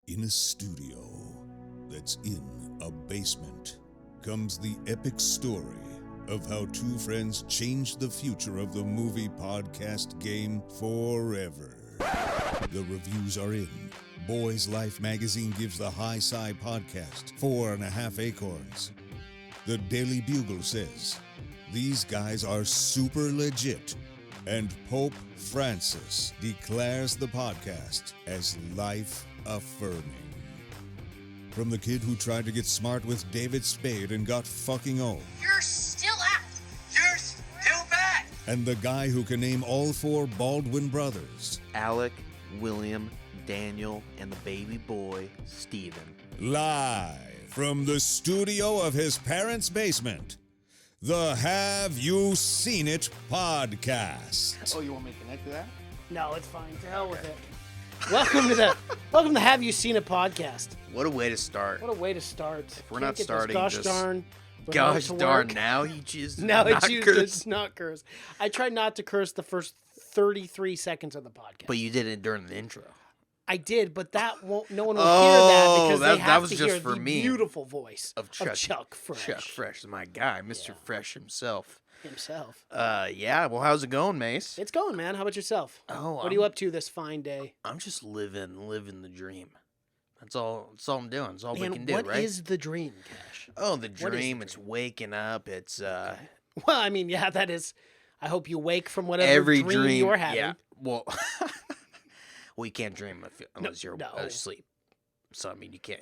In a studio that's in a basement comes the epic story of how two friends changed the future of the movie podcast game forever. The reviews are in. Boys Life magazine gives the High Sci podcast 4.5 acorns. The Daily Bugle says, these guys are super legit. And Pope Francis declares the podcast as life-affirming. From the kid who tried to get smart with David Spade and got fucking old. You're still out. You're still bad. And the guy who can name all four Baldwin brothers. Alec, William, Daniel, and the baby boy, Stephen. Live from the studio of his parents' basement. The Have You Seen It podcast. Oh, you want me to connect to that? No, it's fine. To hell with it. Welcome to Have You Seen It podcast. What a way to start. What a way to start. If we're not starting gosh just darn. Gosh darn, now you choose No, not it's not curse. I tried not to curse the first 33 seconds of the podcast. But you did it during the intro. I did, but that won't. No one will hear that because they that have was to just hear for the me. beautiful voice Of Chuck Fresh. Chuck Fresh is my guy, Mr. Yeah. Fresh himself. Himself. Yeah, well, how's it going, Mace? It's going, man. How about yourself? Oh, What are you up to this fine day? I'm just living the dream. That's all I'm doing. That's all we Man, can do, what right? is the dream, Cash? Oh, the What is the dream. It's dream? waking up. It's Okay. Well, I mean, yeah, that is. I hope you wake from whatever every dream you're having. Yeah. Well, well, you can't dream unless you're asleep. So I mean, you can't.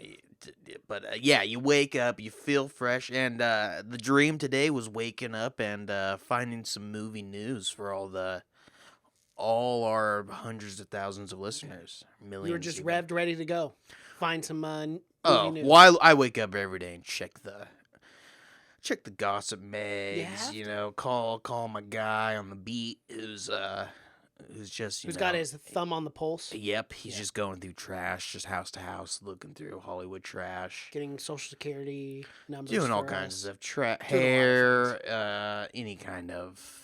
But yeah, you wake up, you feel fresh, and the dream today was waking up and finding some movie news for all our hundreds of thousands of listeners, millions. You were just even. revved, ready to go. Find some movie news. Well, I wake up every day and check the gossip mags. You You know, call my guy on the beat who's just Who's got his thumb on the pulse? Yep, he's just going through trash, just house to house, looking through Hollywood trash, Getting Social Security numbers. doing all for kinds of us. stuff. Doing a lot of Hair, any kind of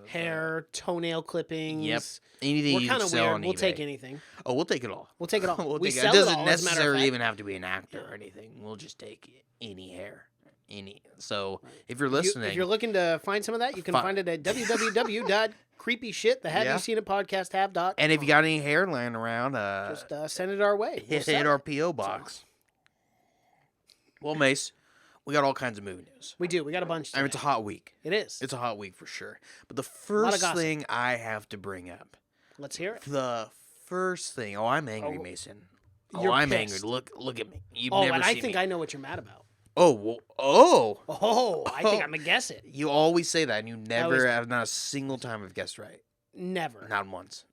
Hair, toenail clippings. Yep, anything We're you kind can of sell weird. on We'll eBay. take anything. Oh, we'll take it all. We'll take it all. We'll We take sell it. it Doesn't all, as a matter of necessarily fact. even have to be an actor or anything. We'll just take any hair, any. So if you're listening, If you're looking to find some of that, you can find it at www.creepyshit.thehaveyouseenittpodcast.com. and if you got any hair laying around, Just send it our way. We'll hit sell our it. PO box. Well, Mace, we got all kinds of movie news. We do. We got a bunch. I mean, it's a today. hot week. It is. It's a hot week for sure. But the lot of first gossip. thing I have to bring up, Let's hear it. the first thing. Oh, I'm angry, Oh, Mason. you're I'm pissed. angry. Look at me. You've Oh, never and I seen think me. I know what you're mad about. Oh, well, oh. Oh, I think I'm gonna guess it. You always say that, and you never always- have not a single time have guessed right. Never. Not once.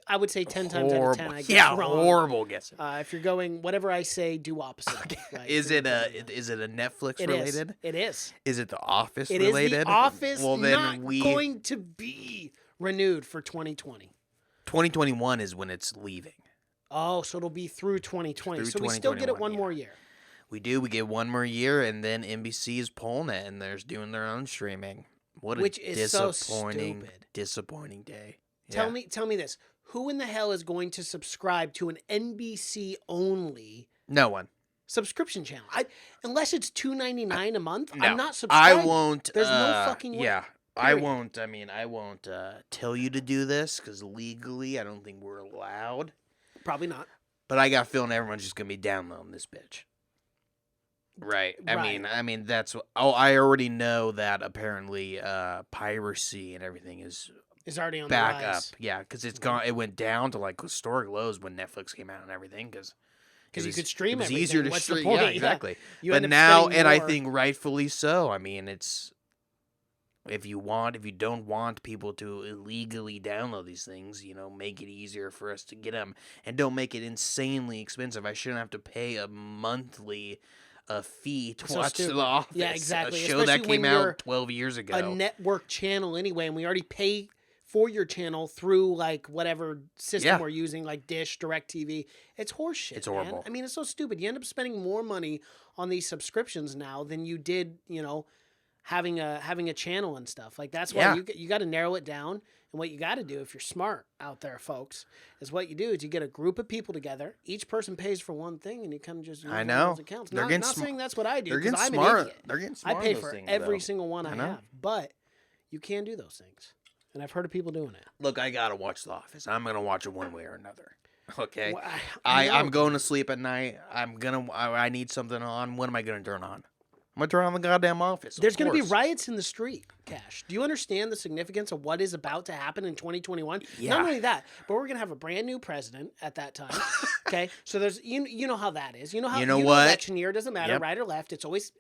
I would say 10 times out of 10 I guess yeah, wrong. horrible guessing. If you're going, whatever I say, do opposite. Right? Is it a Netflix It is. related? It is. Is it The Office It related? is The Office. Well, then not going to be renewed for 2020. 2021 is when it's leaving. Oh, so it'll be through 2020. Through So we still get it 2021, one yeah. more year. We do. We get one more year, and then NBC is pulling it, and they're doing their own streaming. What a Which is so disappointing, stupid. disappointing day. Tell me this. Who in the hell is going to subscribe to an NBC only No one. subscription channel? Unless it's $2.99 a month, No, I'm not I subscribing. won't. There's no fucking way. Yeah, Period. I won't tell you to do this because legally, I don't think we're allowed. Probably not. But I got a feeling everyone's just gonna be downloading this bitch. Right. Right. I mean that's what. Oh, I already know that apparently piracy and everything is It's already on back the up. rise. Yeah, because it's gone. It went down to like historic lows when Netflix came out and everything. Because you could stream it was everything. easier to What's the stream. point? Yeah, Yeah. exactly. You But end up now, spending and I more. think rightfully so. I mean, it's if you don't want people to illegally download these things, make it easier for us to get them, and don't make it insanely expensive. I shouldn't have to pay a monthly fee to So watch stupid. The Office. Yeah, exactly. A show that Especially came when you're out 12 years ago. a network channel anyway, and we already pay for your channel through like whatever system Yeah. we're using, like Dish, DirecTV. It's horseshit. It's man. horrible. I mean, it's so stupid. You end up spending more money on these subscriptions now than you did, having a channel and stuff. Like that's Yeah. why you got to narrow it down. And what you got to do, if you're smart out there, folks, is what you do is you get a group of people together. Each person pays for one thing, and you kind of just use I one know. of those accounts. They're Not getting saying that's what I do They're because getting I'm smart. an idiot. They're getting I smart. pay on those for things, every though. single one I know. have, but you can do those things, and I've heard of people doing it. Look, I gotta watch The Office. I'm gonna watch it one way or another. Okay. Well, I'm know. going to sleep at night. I need something on. What am I gonna turn on? I'm gonna turn on the goddamn Office. There's going to be course. riots in the street, Cash. Do you understand the significance of what is about to happen in 2021? Yeah. Not only that, but we're going to have a brand new president at that time. Okay, so there's you know how that is. You know You know what? Election year doesn't matter, Yep. right or left. It's always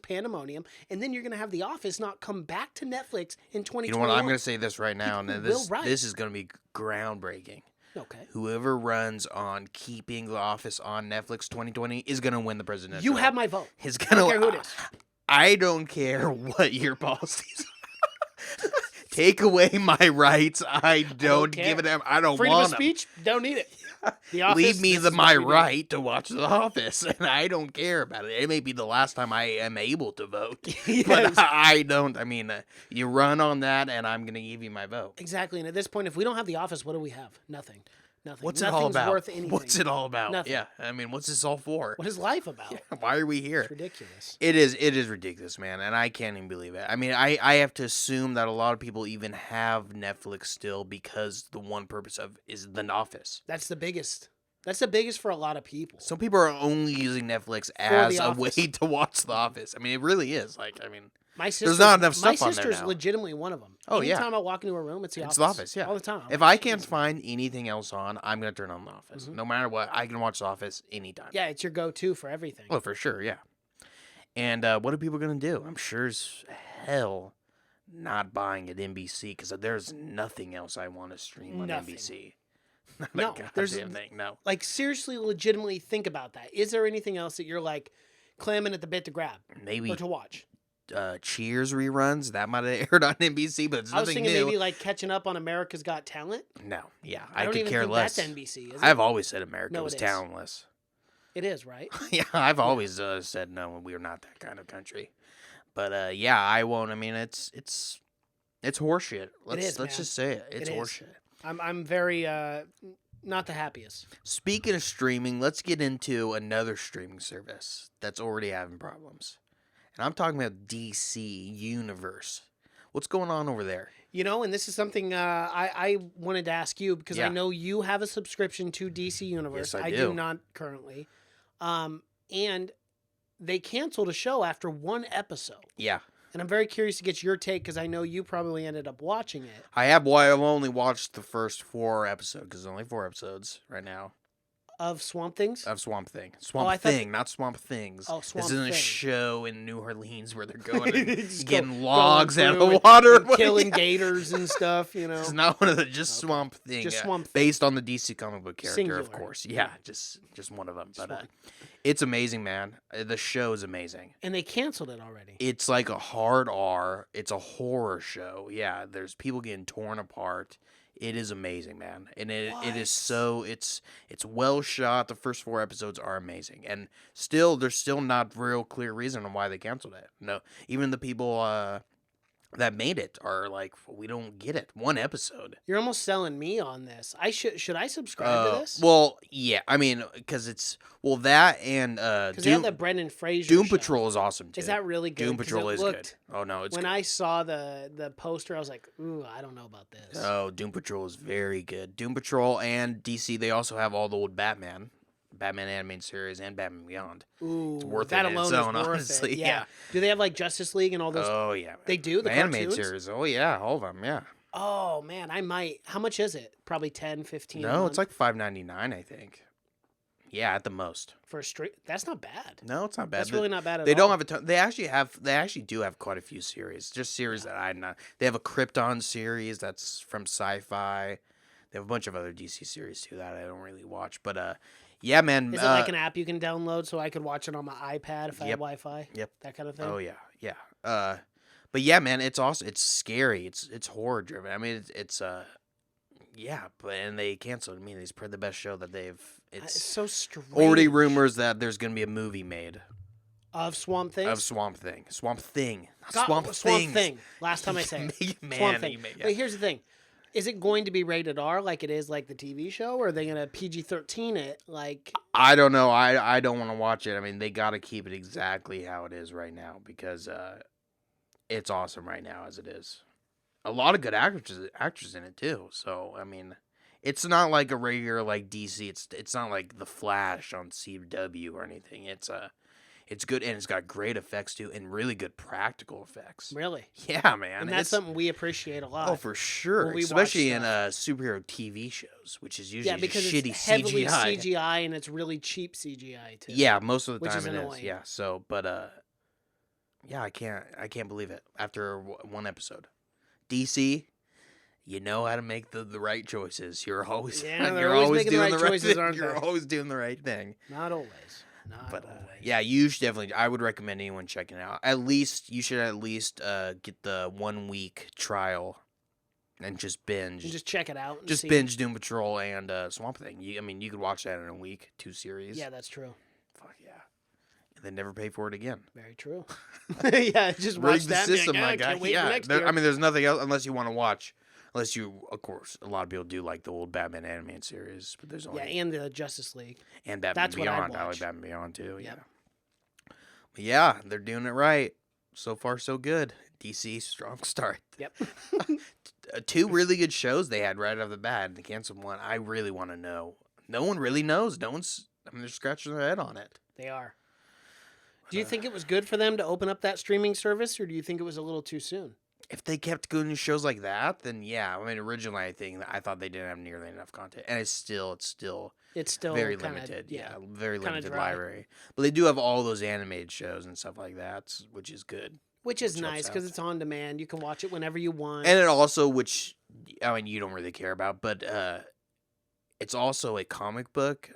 pandemonium. And then you're going to have The Office not come back to Netflix in 2021. You know what? I'm gonna say this right now, and People this will riot. this is gonna be groundbreaking. Okay. Whoever runs on keeping The Office on Netflix 2020 is gonna win the presidential. You have my vote. Is I gonna. don't care who it is. I don't care what your policies. Take away my rights. I don't care. give it. I don't Freedom want of 'em. speech, don't need it. The Office, Leave me this the is my what we do. right to watch The Office, and I don't care about it. It may be the last time I am able to vote, Yes. but I don't. I mean, you run on that, and I'm gonna give you my vote. Exactly. And at this point, if we don't have The Office, what do we have? Nothing. Nothing. What's Nothing's it all about? worth anything. What's it all about? Nothing. Yeah, I mean, what's this all for? What is life about? Why are we here? It's ridiculous. It is ridiculous, man, and I can't even believe it. I mean, I have to assume that a lot of people even have Netflix still because the one purpose of is The Office. That's the biggest. That's the biggest for a lot of people. Some people are only using Netflix as The a way Office. to watch The Office. I mean, it really is. Like, I mean, My sister, not enough My stuff on there sister's now. legitimately one of them. Oh, yeah. Anytime I walk into a room, it's The it's Office. The Office, yeah. All the time. If I can't find anything else on, I'm gonna turn on The Office. No matter what, I can watch The Office anytime. Yeah, it's your go-to for everything. Oh, for sure, yeah. And what are people gonna do? I'm sure as hell not buying at NBC because there's nothing else I want to stream on Nothing. NBC. Not No, a there's- goddamn thing. No. Like, seriously, legitimately think about that. Is there anything else that you're, like, clamming at the bit to grab Maybe or to watch? Cheers reruns that might have aired on NBC, but it's I was nothing thinking new. maybe, like, catching up on America's Got Talent. No, yeah, I I don't could even care think less. that's NBC, is it? I've always said America No, was it is. talentless. It is, right? Yeah, I've always said no, we're not that kind of country. But yeah, I won't. I mean, it's horseshit. Let's man. just say it. It's It is. horseshit. I'm very not the happiest. Speaking of streaming, let's get into another streaming service that's already having problems. And I'm talking about DC Universe. What's going on over there? You know, and this is something I wanted to ask you because Yeah. I know you have a subscription to DC Universe. Yes, I do do. not currently. And they canceled a show after one episode. Yeah. And I'm very curious to get your take because I know you probably ended up watching it. I've only watched the first 4 episodes because there's only 4 episodes right now Of Swamp Things? of Swamp Thing. I Swamp thought- Thing, not Swamp Things. Oh, Swamp This isn't a Thing. show in New Orleans where they're going and Just getting going logs out of through the and- water. and killing gators and stuff, you know. This is not one of the just Swamp Thing. Just Swamp Thing. Based on the DC comic book character, of Singular. course. Yeah, just one of them. But Swamp. it's amazing, man. The show is amazing. And they canceled it already. It's like a hard R. It's a horror show. Yeah, there's people getting torn apart. It is amazing, man. And it is so it's well shot. The first 4 episodes are amazing. And still there's still not real clear reason on why they canceled it. No. Even the people that made it are like, we don't get it. 1 episode. You're almost selling me on this. Should I subscribe to this? Well, yeah. I mean, because it's that and Because they have that Brendan Fraser Doom show. Patrol is awesome too. Is that really good? Doom 'Cause Patrol it is looked- good. Oh no, it's When good. I saw the poster, I was like, ooh, I don't know about this. Oh, Doom Patrol is very good. Doom Patrol and DC, they also have all the old Batman animated series, and Batman Beyond. Ooh, It's worth that it in alone its is own, worth honestly, it. yeah. Do they have like Justice League and all those? Oh yeah, They do? The animated cartoons? series. Oh yeah, all of them. Yeah. Oh man, I might. How much is it? Probably 10, 15. a No, month it's like $5.99, I think. Yeah, at the most. for a straight. That's not bad. No, it's not bad. That's really not bad at They all. don't have a ton. They actually do have quite a few series. Just series that I not. They have a Krypton series that's from Sci-Fi. They have a bunch of other DC series too that I don't really watch. But yeah, man. Is it like an app you can download so I could watch it on my iPad if I Yep. have Wi-Fi? Yep. That kind of thing. Oh yeah, yeah. But yeah, man, it's awesome. It's scary. It's horror driven. I mean, it's yeah. But and they canceled. I mean, they spread the best show that they've. It's It's so strange. already rumors that there's gonna be a movie made. Of Swamp Things? Of Swamp Thing. Swamp Thing. Swamp Things. Thing. Last time I say it. Man, Swamp Thing. But here's the thing. Is it going to be rated R like it is like the TV show, or are they going to PG-13 it? Like, I don't know. I don't want to watch it. I mean, they got to keep it exactly how it is right now because it's awesome right now as it is. A lot of good actors in it too. So I mean, it's not like a regular like DC. It's not like The Flash on CW or anything. It's good, and it's got great effects too, and really good practical effects. really? Yeah, man. And that's something we appreciate a lot. Oh, for sure. when we Especially watch in stuff. superhero TV shows, which is usually Yeah, because just shitty it's heavily CGI. CGI and it's really cheap CGI too. Yeah, most of the Which time is it is. annoying. Yeah. So, but yeah, I can't believe it. After one episode, DC, you know how to make the right choices. You're always Yeah, they're you're always always making doing the the right right choices, thing. aren't You're they? always doing the right thing. Not always. Not But always. yeah, you should definitely. I would recommend anyone checking it out. You should at least get the 1 week trial and just binge. And just check it out. And Just see. binge Doom Patrol and Swamp Thing. You could watch that in a week, 2 series. Yeah, that's true. Fuck yeah. And then never pay for it again. Very true. Yeah, just watch Rig the that. And system, be my like, "Ah, guy. can't wait for Yeah, next year." I mean, there's nothing else unless you want to watch. Unless you, of course, a lot of people do like the old Batman animated series, but there's only yeah, and the Justice League. and Batman that's what I'd Beyond. I like watch. Batman Beyond too. Yeah. Yep. But yeah, they're doing it right. So far, so good. DC strong start. Yep. 2 really good shows they had right off the bat, and they canceled one. I really want to know. No one really knows. No one's. I mean, they're scratching their head on it. They are. Do you think it was good for them to open up that streaming service, or do you think it was a little too soon? If they kept doing shows like that, then yeah. I mean, originally I thought they didn't have nearly enough content, and it's still It's still very kinda, limited. Yeah, very kinda limited dry. library. But they do have all those animated shows and stuff like that, which is good. Which is Which helps nice because out. it's on demand. You can watch it whenever you want. And it also, which I mean, you don't really care about, but it's also a comic book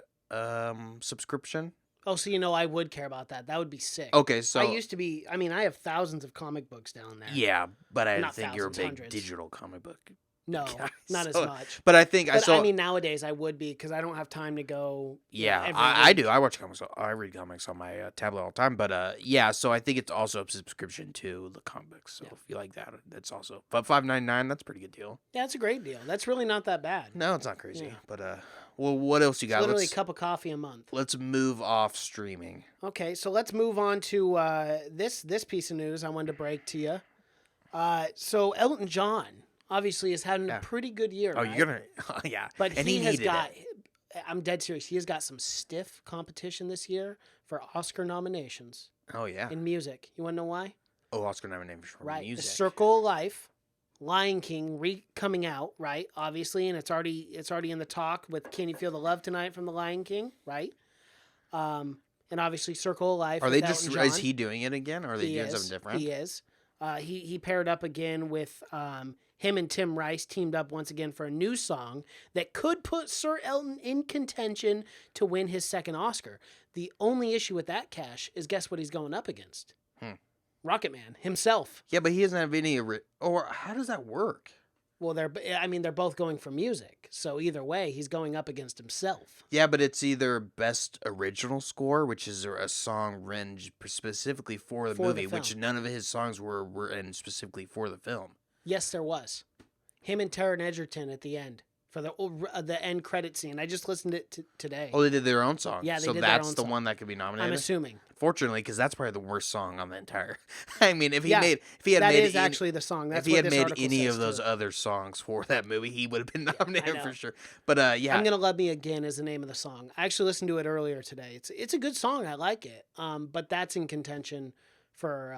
subscription. oh, so I would care about that. That would be sick. Okay, so I used to be. I mean, I have thousands of comic books down there. yeah, but I Not think you're a thousands, big hundreds. digital comic book. No, guy, not as so- much. But I think But I saw. I mean, nowadays I would be because I don't have time to go. Yeah, every I week. do. I watch comics. I read comics on my tablet all the time. But yeah, so I think it's also a subscription to the comic books. So Yeah. if you like that, that's also. But $5.99, that's a pretty good deal. Yeah, it's a great deal. That's really not that bad. No, it's not crazy. Yeah. But well, what else you It's got? literally a cup of coffee a month. Let's move off streaming. Okay, so let's move on to this piece of news I wanted to break to you. So Elton John obviously is having Yeah. a pretty good year. Oh, right? you're gonna. Yeah, But and he has needed got. it. I'm dead serious. He has got some stiff competition this year for Oscar nominations Oh yeah. in music. You want to know why? Oh, Oscar nomination for Right. music. Circle of Life, Lion King coming out, right? Obviously, and it's already in the talk with Can You Feel the Love Tonight from the Lion King, right? And obviously Circle of Life. Are with they Elton just? John. Is he doing it again, or are they He doing is. something different? He is. He paired up again with him and Tim Rice teamed up once again for a new song that could put Sir Elton in contention to win his second Oscar. The only issue with that, Cash, is guess what he's going up against? Rocket Man himself. Yeah, but he doesn't have any. Or how does that work? Well, they're both going for music, so either way, he's going up against himself. Yeah, but it's either best original score, which is a song written specifically for the For the movie, which film. none of his songs were written specifically for the film. Yes, there was. Him and Taron Egerton at the end for the end credit scene. I just listened to it today. Oh, they did their own song. Yeah, they so did their that's own the song. one that could be nominated. I'm assuming. Fortunately, because that's probably the worst song on the entire. I mean, if he Yeah, had That made is actually the song. That's if he what had this made article any says, of those too. other songs for that movie, he would have been nominated know. for sure. But yeah, I'm Gonna Love Me Again is the name of the song. I actually listened to it earlier today. It's a good song. I like it. But that's in contention for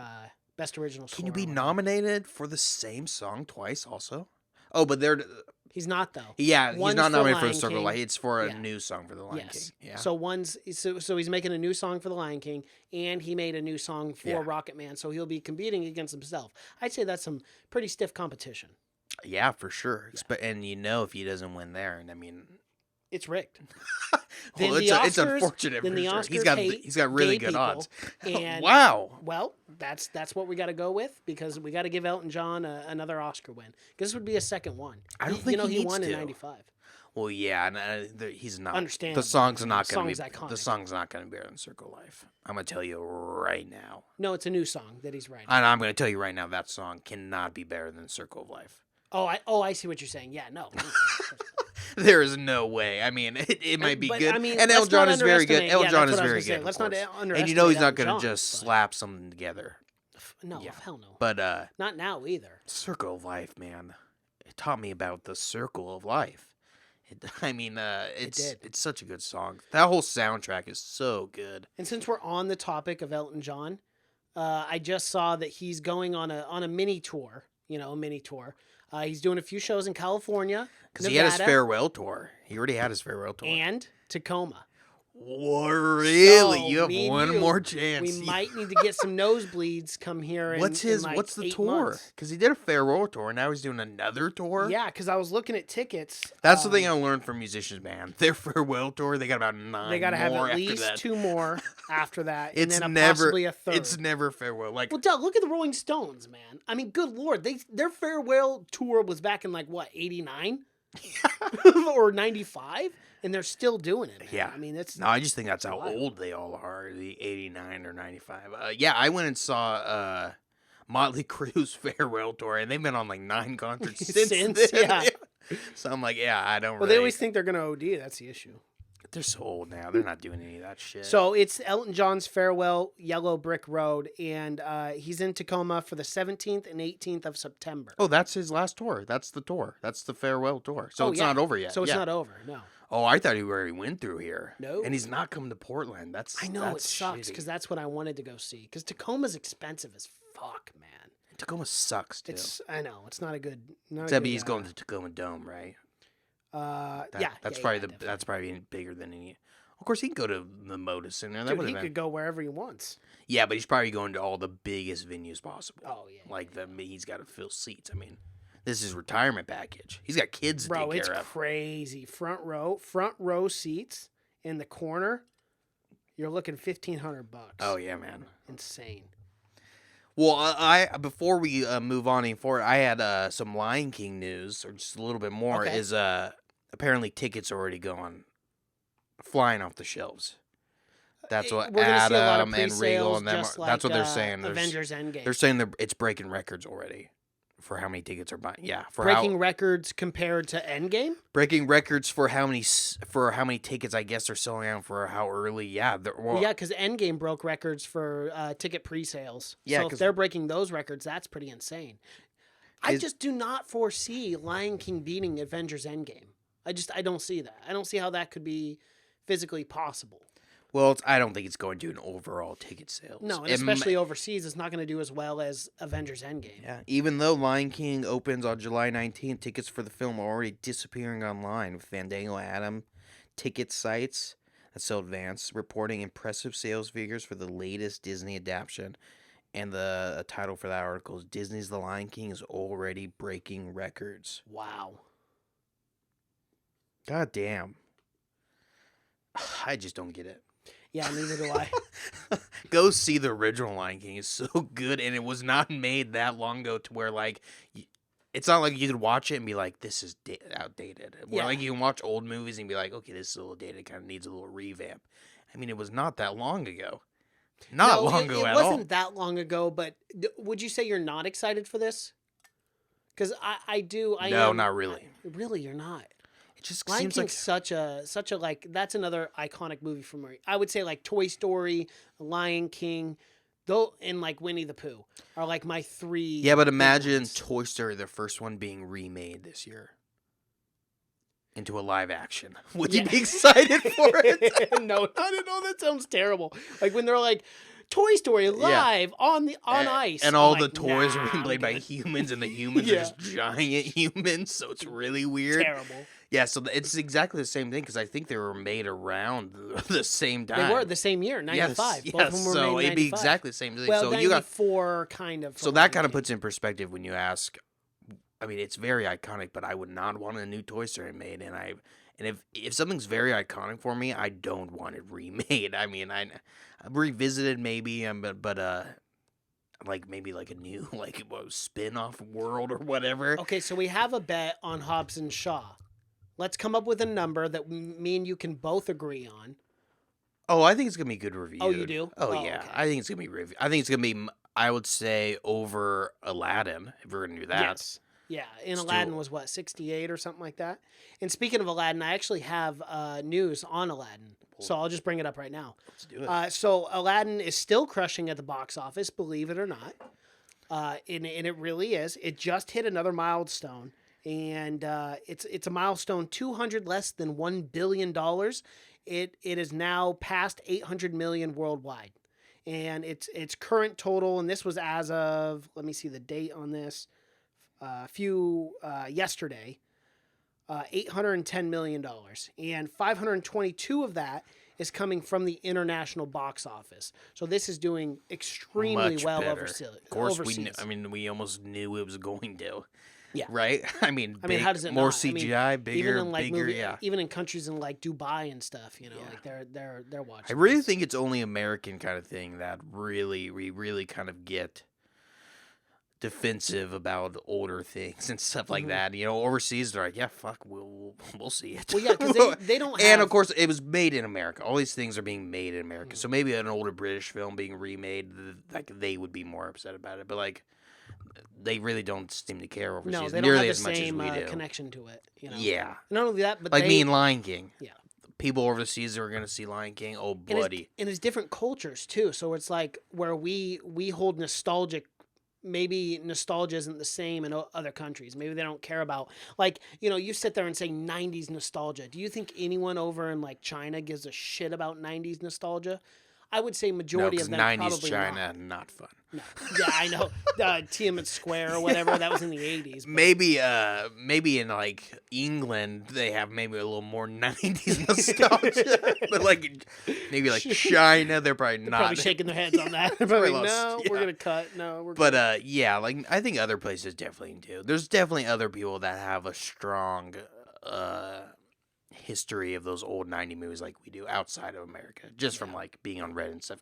best original score. can you be or whatever. nominated for the same song twice? Also, oh, but they're He's not though. yeah, One's he's not for nominated for the Lion Circle King. Life. It's for a Yeah. new song for the Lion Yes. King. Yeah. So he's making a new song for the Lion King, and he made a new song for Yeah. Rocket Man. So he'll be competing against himself. I'd say that's some pretty stiff competition. Yeah, for sure. And if he doesn't win there, and I mean, It's rigged. well, Then it's, the it's Oscars- unfortunate. then For the sure. Oscars He's got really gay good people, odds. and- Wow. Well, that's what we got to go with because we got to give Elton John another Oscar win. This would be a second one. I don't think he he needs won in to. '95. Well, yeah, and he's not. Understandable. The song's not The going to song's be. iconic. The song's not going to be better than Circle of Life. I'm going to tell you right now. No, it's a new song that he's writing. And I'm going to tell you right now that song cannot be better than Circle of Life. I see what you're saying. Yeah, no. There is no way. I mean, it might be good. I mean, and Elton John is very good. Elton John is very good. Let's not underestimate. And you know he's not going to just slap something together. No, Yeah. hell no. But not now either. Circle of Life, man. It taught me about the circle of life. It's such a good song. That whole soundtrack is so good. And since we're on the topic of Elton John, I just saw that he's going on a mini tour. A mini tour. He's doing a few shows in California, because he had his farewell tour. He already had his farewell tour. And Tacoma. What, really? So, you have one more chance. We might need to get some nosebleeds come here. What's the tour? Because he did a farewell tour, and now he's doing another tour. Yeah, because I was looking at tickets. That's the thing I learned from musicians, man. Their farewell tour, they got about 9 They got to have at least that. 2 more after that, It's and then never, possibly a third. It's never farewell. Like, well, Doug, look at the Rolling Stones, man. I mean, good lord, their farewell tour was back in like what, 89 or 95, and they're still doing it. Man. Yeah, I mean, it's no. I just think that's how old they all are. The 89 or 95. Yeah, I went and saw Motley Crue's farewell tour, and they've been on like 9 concerts since then. Yeah. So I'm like, yeah, I don't. Well, they always think they're gonna OD. That's the issue. They're so old now. They're not doing any of that shit. So it's Elton John's farewell, Yellow Brick Road, and he's in Tacoma for the 17th and 18th of September. Oh, that's his last tour. That's the tour. That's the farewell tour. So it's not over yet. So it's not over. No. Oh, I thought he already went through here. No. And he's not coming to Portland. I know, it sucks because that's what I wanted to go see. Because Tacoma's expensive as fuck, man. Tacoma sucks too. I know it's not a good. Except he's going to Tacoma Dome, right? That's probably definitely. That's probably bigger than any. Of course, he can go to the Moda Center. Dude, he could go wherever he wants. Yeah, but he's probably going to all the biggest venues possible. Oh yeah. Like he's got to fill seats. I mean, this is retirement package. He's got kids to take care of. Bro, it's crazy. Front row seats in the corner. You're looking $1,500. Oh yeah, man. Insane. Well, I before we move on any forward, I had some Lion King news, or just a little bit more. Okay. Is apparently tickets are already going flying off the shelves. That's what We're gonna see a lot of Adam and Regal and them. just That's what like, they're saying. Avengers Endgame. They're saying it's breaking records already for how many tickets are buying. Yeah, for breaking records compared to Endgame. breaking records for how many tickets I guess they're selling out for how early. Yeah, Yeah, because Endgame broke records for ticket pre-sales. Yeah, so if they're breaking those records, that's pretty insane. I just do not foresee Lion King beating Avengers Endgame. I don't see that. I don't see how that could be physically possible. Well, I don't think it's going to do an overall ticket sales. No, and especially overseas, it's not going to do as well as Avengers Endgame. Yeah, even though Lion King opens on July 19th, tickets for the film are already disappearing online, with Fandango Adam ticket sites that sell advance reporting impressive sales figures for the latest Disney adaptation. And the title for that article is Disney's The Lion King is already breaking records. Wow. God damn. I just don't get it. Yeah, neither do I. Go see the original Lion King. It's so good, and it was not made that long ago to where, like, it's not like you could watch it and be like, this is outdated. Where, Yeah. like, you can watch old movies and be like, okay, this is a little dated. It kind of needs a little revamp. I mean, it was not that long ago. Not long ago at all. It wasn't that long ago, but would you say you're not excited for this? Because I do. No, not really. Really, you're not. It just Lion seems King's like such a like that's another iconic movie from me. I would say like Toy Story, Lion King, though, and like Winnie the Pooh are like my 3. Yeah, but big imagine ones. Toy Story, the first one, being remade this year into a live action. Would you be excited for it? No, not at all. That sounds terrible. Like when they're like Toy Story live on ice, and I'm all like, the toys nah, are being played by I'm good. humans, and the humans are just giant humans, so it's really weird. Terrible. Yeah, so it's exactly the same thing, because I think they were made around the same time. They were the same year, 95. Yes, Both of them were so made in it'd be 95. exactly the same thing. Well, so 94 kind of. So that kind of puts in perspective when you ask. I mean, it's very iconic, but I would not want a new Toy Story made, and if something's very iconic for me, I don't want it remade. I mean, I revisited maybe, but like maybe like a new spin-off world or whatever. Okay, so we have a bet on Hobbs and Shaw. Let's come up with a number that me and you can both agree on. Oh, I think it's gonna be good review. Oh, you do? Oh, Oh, yeah. okay. I think it's gonna be review. I think it's gonna be. I would say over Aladdin if we're gonna do that. Yes. Yeah, and Aladdin was what, 68 or something like that. And speaking of Aladdin, I actually have news on Aladdin, so I'll just bring it up right now. Let's do it. So Aladdin is still crushing at the box office, believe it or not, and it really is. It just hit another milestone, and it's a milestone 200 less than $1 billion. It is now past 800 million worldwide, and its current total, and this was as of, let me see the date on this. Yesterday, $810 million, and 522 of that is coming from the international box office. So this is doing extremely Much well better. overseas. Of course, we almost knew it was going to. Yeah. Right. I mean, how does it more not? CGI, bigger, even in like bigger. Yeah. even in countries in like Dubai and stuff, like they're watching. I really this. think it's only American kind of thing that we really kind of get defensive about older things and stuff like that. Overseas they're like, yeah, fuck, we'll see it. Well, yeah, because they don't have... And of course, it was made in America. All these things are being made in America. So maybe an older British film being remade, like they would be more upset about it. But like, they really don't seem to care overseas No, they don't nearly have as the much same as we do. connection to it. Yeah. Not only that, but like me and Lion King. Yeah. People overseas that are gonna see Lion King. Oh, bloody. And it's different cultures too. So it's like where we hold nostalgic. Maybe nostalgia isn't the same in other countries. Maybe they don't care about, like, you sit there and say 90s nostalgia. Do you think anyone over in like China gives a shit about 90s nostalgia? I would say majority of them 90s probably China, not fun. No. Yeah, I know. Tiananmen Square or whatever, that was in the 80s. But... Maybe in like England they have maybe a little more 90s nostalgia. But like maybe like China, they're probably not. Probably shaking their heads on that. They're probably like, no, we're gonna cut. No, we're. But yeah, like I think other places definitely do. There's definitely other people that have a strong history of those old 90 movies like we do outside of America, just from like being on Reddit and stuff.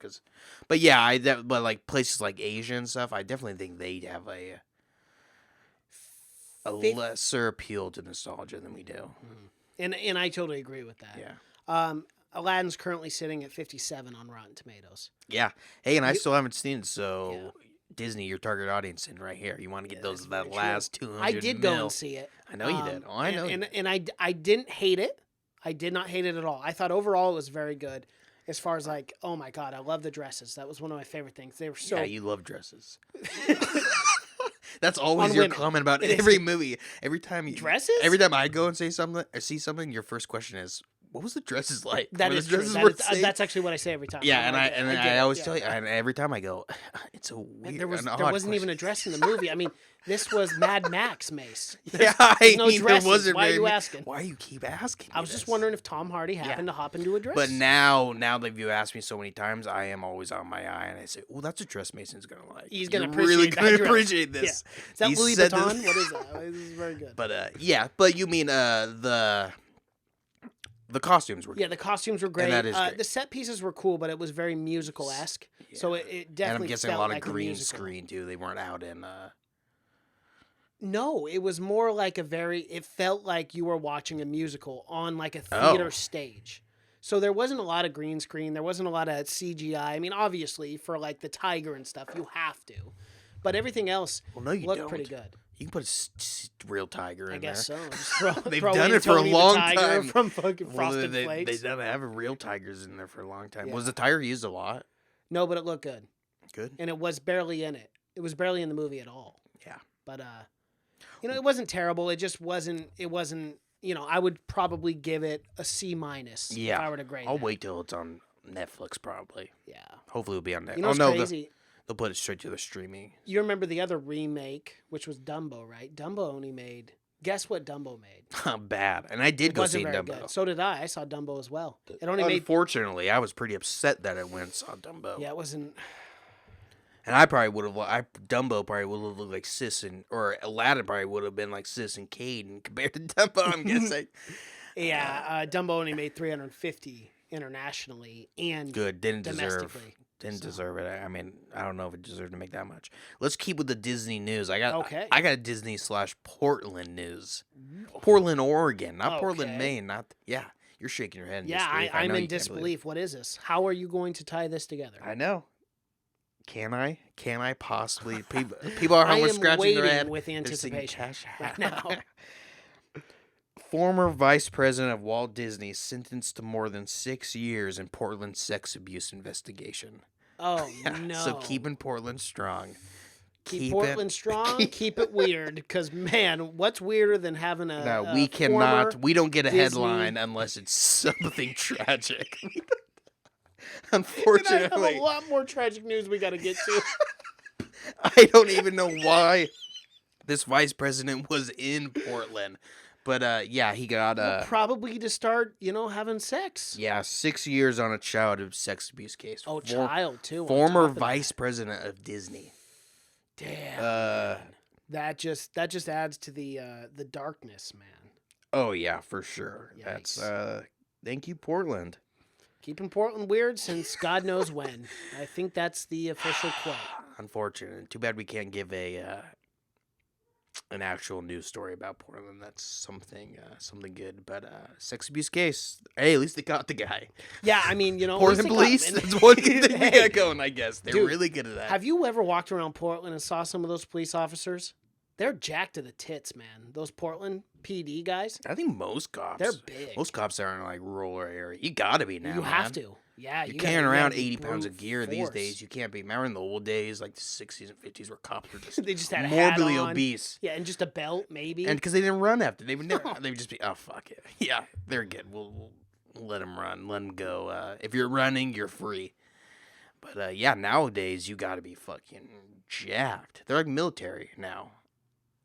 But yeah, but like places like Asia and stuff, I definitely think they have a lesser appeal to nostalgia than we do. And I totally agree with that. Yeah. Aladdin's currently sitting at 57 on Rotten Tomatoes. Yeah. Hey, and I still haven't seen it, so. Yeah. Disney, your target audience, in right here. You want to get that last 200 I did go and see it. I know you did. Oh, I know. And I didn't hate it. I did not hate it at all. I thought overall it was very good. As far as like, oh my God, I love the dresses. That was one of my favorite things. They were so... Yeah, you love dresses. That's always your comment about every movie. Every time you... Dresses? Every time I go and say something, or see something, your first question is, what was the dresses like? That is true. That's actually what I say every time. Yeah, I always tell you, and every time I go, it's a weird, there wasn't even a dress in the movie. I mean, this was Mad Max, Mace. There wasn't. Why are you asking? Why you keep asking? I was just wondering if Tom Hardy happened to hop into a dress. But now that you've asked me so many times, I am always on my eye, and I say, "Oh, that's a dress Mason's gonna like. He's gonna appreciate this." Yeah. Is that Louis Vuitton? What is that? This is very good. But yeah, but you mean the costumes were good. Yeah, the costumes were great. And that is great. The set pieces were cool, but it was very musical-esque. Yeah. So it definitely and I'm guessing felt a lot like of green screen, too. They weren't out in... No, it was more like it felt like you were watching a musical on like a theater stage. So there wasn't a lot of green screen. There wasn't a lot of CGI. I mean, obviously, for like the tiger and stuff, you have to. But everything else looked pretty good. You can put a real tiger in there. I guess so. Just They've done it for a long time. From fucking Frosted Flakes. They don't have real tigers in there for a long time. Yeah. Was the tiger used a lot? No, but it looked good. Good. And it was barely in it. It was barely in the movie at all. Yeah. But it wasn't terrible. It just wasn't. It wasn't. I would probably give it a C-. Yeah. If I were to grade. I'll wait till it's on Netflix probably. Yeah. Hopefully it'll be on Netflix. What's crazy? They'll put it straight to the streaming. You remember the other remake, which was Dumbo, right? Dumbo only made... Guess what Dumbo made? Bad. And I did go see Dumbo. Good. So did I. I saw Dumbo as well. It only made... Unfortunately, I was pretty upset that I went and saw Dumbo. Yeah, it wasn't... And I probably would have... Dumbo probably would have looked like Sis and... Or Aladdin probably would have been like Sis and Cade compared to Dumbo, I'm guessing. Yeah, Dumbo only made $350 internationally and good. Didn't domestically. Didn't deserve it. I mean, I don't know if it deserved to make that much. Let's keep with the Disney news. I got Disney/Portland news. Portland, Oregon, not Portland, Maine. Not yeah. You're shaking your head in disbelief. I'm in disbelief. What is this? How are you going to tie this together? I know. Can I? Can I possibly? People are home scratching their head with anticipation right now. Former vice president of Walt Disney sentenced to more than 6 years in Portland sex abuse investigation. Oh, no. So keeping Portland strong. Keep Portland strong, keep it weird. Because, man, what's weirder than having a. No, we cannot. We don't get a headline unless it's something tragic. Unfortunately. I have a lot more tragic news we got to get to. I don't even know why this vice president was in Portland. But, yeah, he got... probably to start, having sex. Yeah, 6 years on a child sex abuse case. Oh, child, too. Former vice president of Disney. Damn. That just adds to the darkness, man. Oh, yeah, for sure. Yikes. That's, thank you, Portland. Keeping Portland weird since God knows when. I think that's the official quote. Unfortunate. Too bad we can't give an actual news story about Portland. That's something good. But sex abuse case. Hey, at least they caught the guy. Yeah, I mean, Portland police. That's one good thing they got going, I guess. They're really good at that. Have you ever walked around Portland and saw some of those police officers? They're jacked to the tits, man. Those Portland PD guys. I think most cops. They're big. Most cops are in like rural area. You gotta be now. You have to. Yeah, you're carrying around 80 pounds of gear these days. You can't be. Remember in the old days, like the 60s and 50s, where cops were just they just had morbidly a hat on. obese. Yeah, and just a belt maybe. And because they didn't run after, they would never. They would just be, oh fuck it. Yeah, they're good. We'll let them run. Let them go. If you're running, you're free. But yeah, nowadays you got to be fucking jacked. They're like military now.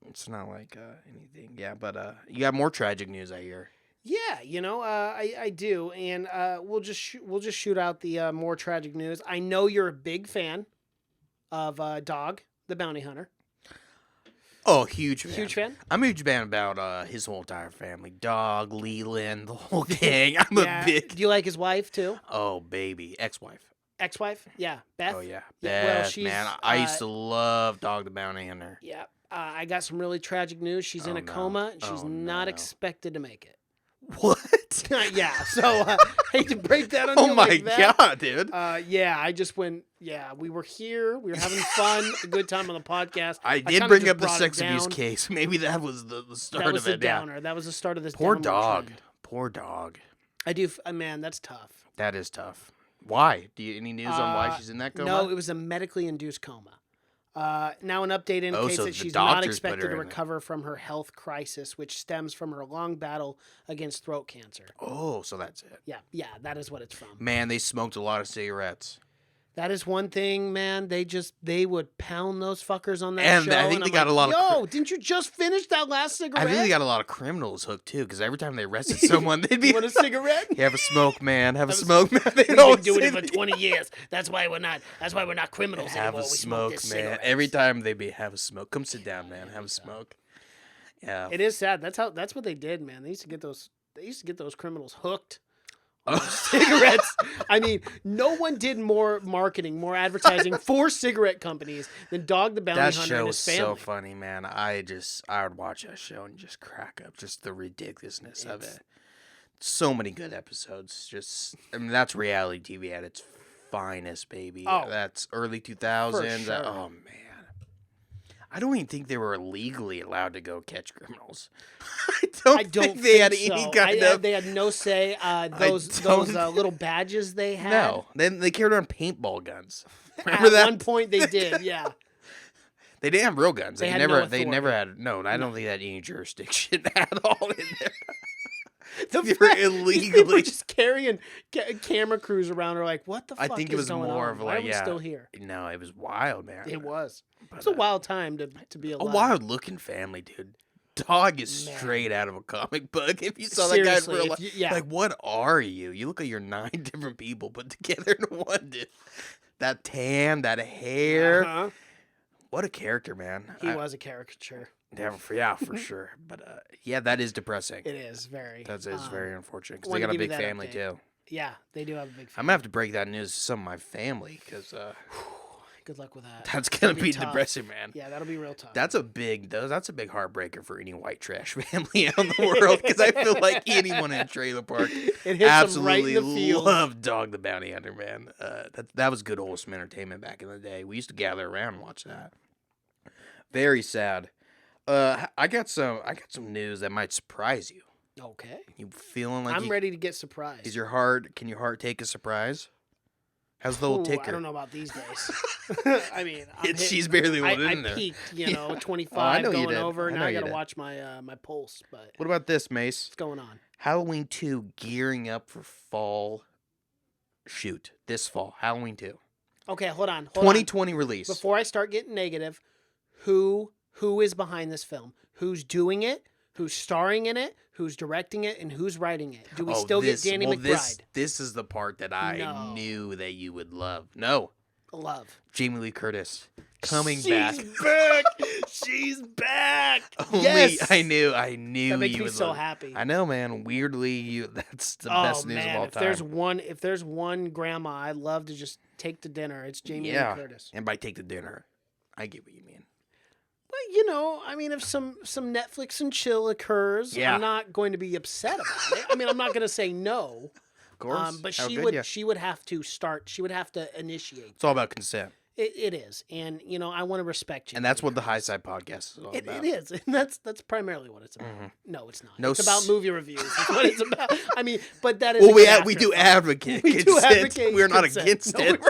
It's not like anything. Yeah, but you got more tragic news, I hear. Yeah, I do, and we'll just shoot out the more tragic news. I know you're a big fan of Dog, the Bounty Hunter. Oh, huge fan. Huge fan? I'm a huge fan about his whole entire family. Dog, Leland, the whole gang. I'm a big... Do you like his wife, too? Oh, baby. Ex-wife. Ex-wife? Yeah. Beth? Oh, yeah. Beth, well, man. I used to love Dog the Bounty Hunter. Yeah. I got some really tragic news. She's in a coma, and she's not expected to make it. What? Yeah, so hate to break that on you. Oh my like that. God, dude. Yeah, I just went, we were here. We were having fun, a good time on the podcast. I did bring up the sex abuse case. Maybe that was the start of it. That was the downer. That was the start of this Poor dog. Trend. Poor dog. I do, man, that's tough. That is tough. Why? Any news on why she's in that coma? No, it was a medically induced coma. Now an update indicates that she's not expected to recover from her health crisis, which stems from her long battle against throat cancer. Oh, so that's it. Yeah, that is what it's from. Man, they smoked a lot of cigarettes. That is one thing, man. They would pound those fuckers on that show. And I think they got a lot of... didn't you just finish that last cigarette? I think they got a lot of criminals hooked, too, because every time they arrested someone, they'd be... Want a cigarette? Yeah, have a smoke, man. Have a smoke, man. We've been doing it for 20 years. That's why we're not criminals have anymore. A smoke, man. Cigarettes. Every time they'd be, have a smoke. Come sit down, man. Have a smoke. Yeah. It is sad. That's what they did, man. They used to get those criminals hooked. Cigarettes. I mean, no one did more marketing, more advertising for cigarette companies than Dog the Bounty Hunter and his family. That show was so funny, man. I would watch that show and just crack up, just the ridiculousness of it. So many good episodes. That's reality TV at its finest, baby. Oh, that's early 2000s. Sure. Oh man. I don't even think they were legally allowed to go catch criminals. I don't think they had any kind of... They had no say. Those little badges they had. No. Then they carried around paintball guns. Remember that? At one point they did, yeah. They didn't have real guns. They never had... No, I don't think they had any jurisdiction at all in there. They were illegally just carrying camera crews around. Are like, what the fuck? I think it was more of like, why are we still here? No, it was wild, man. It was. It was a wild time to be alive. A wild looking family, dude. Dog is straight out of a comic book. If you saw that guy in real life, like, what are you? You look like you're 9 different people put together in one, dude. That tan, that hair. Uh-huh. What a character, man. He was a caricature. Yeah, for sure. But yeah, that is depressing. It is very. That is very unfortunate because they got a big family too. Yeah, they do have a big family. I'm gonna have to break that news to some of my family because Good luck with that. that's gonna be tough. depressing, man. Yeah, that'll be real tough. That's a big heartbreaker for any white trash family out in the world because I feel like anyone in a trailer park it hits absolutely them right in the feels. loved Dog the Bounty Hunter, man. That was good wholesome entertainment back in the day. We used to gather around and watch that. Very sad. I got some news that might surprise you. Okay. You feeling like I'm ready to get surprised. Can your heart take a surprise? How's the old ticker? I don't know about these days. I mean, she's barely one in there. I peaked, 25 going over. Now I got to did. watch my my pulse. But What about this, Mace? what's going on? Halloween 2 gearing up for fall shoot. This fall. Halloween 2. Okay, hold on. 2020 release. Before I start getting negative, who is behind this film? Who's doing it? Who's starring in it? Who's directing it? And who's writing it? Do we still get Danny McBride? This is the part that I knew that you would love. No. Love. Jamie Lee Curtis coming back. She's back. She's back. Only Yes. I knew That makes you me would so love. happy. I know, man. Weirdly, that's the best news of all if time. there's one grandma I'd love to just take to dinner, it's Jamie Lee Curtis. And by take the dinner, I get what you mean. But if some Netflix and chill occurs, I'm not going to be upset about it. I mean, I'm not going to say no. Of course. But How she would have to start. She would have to initiate. It's all about consent. It is, and I want to respect you. And that's what the High Side Podcast is all about. It is, and that's primarily what it's about. Mhm. No, it's not. No It's about movie reviews. That's what it's about. I mean, but that is. Well, a good we do afterthought. advocate We do consent. advocate We're not consent. against No, it.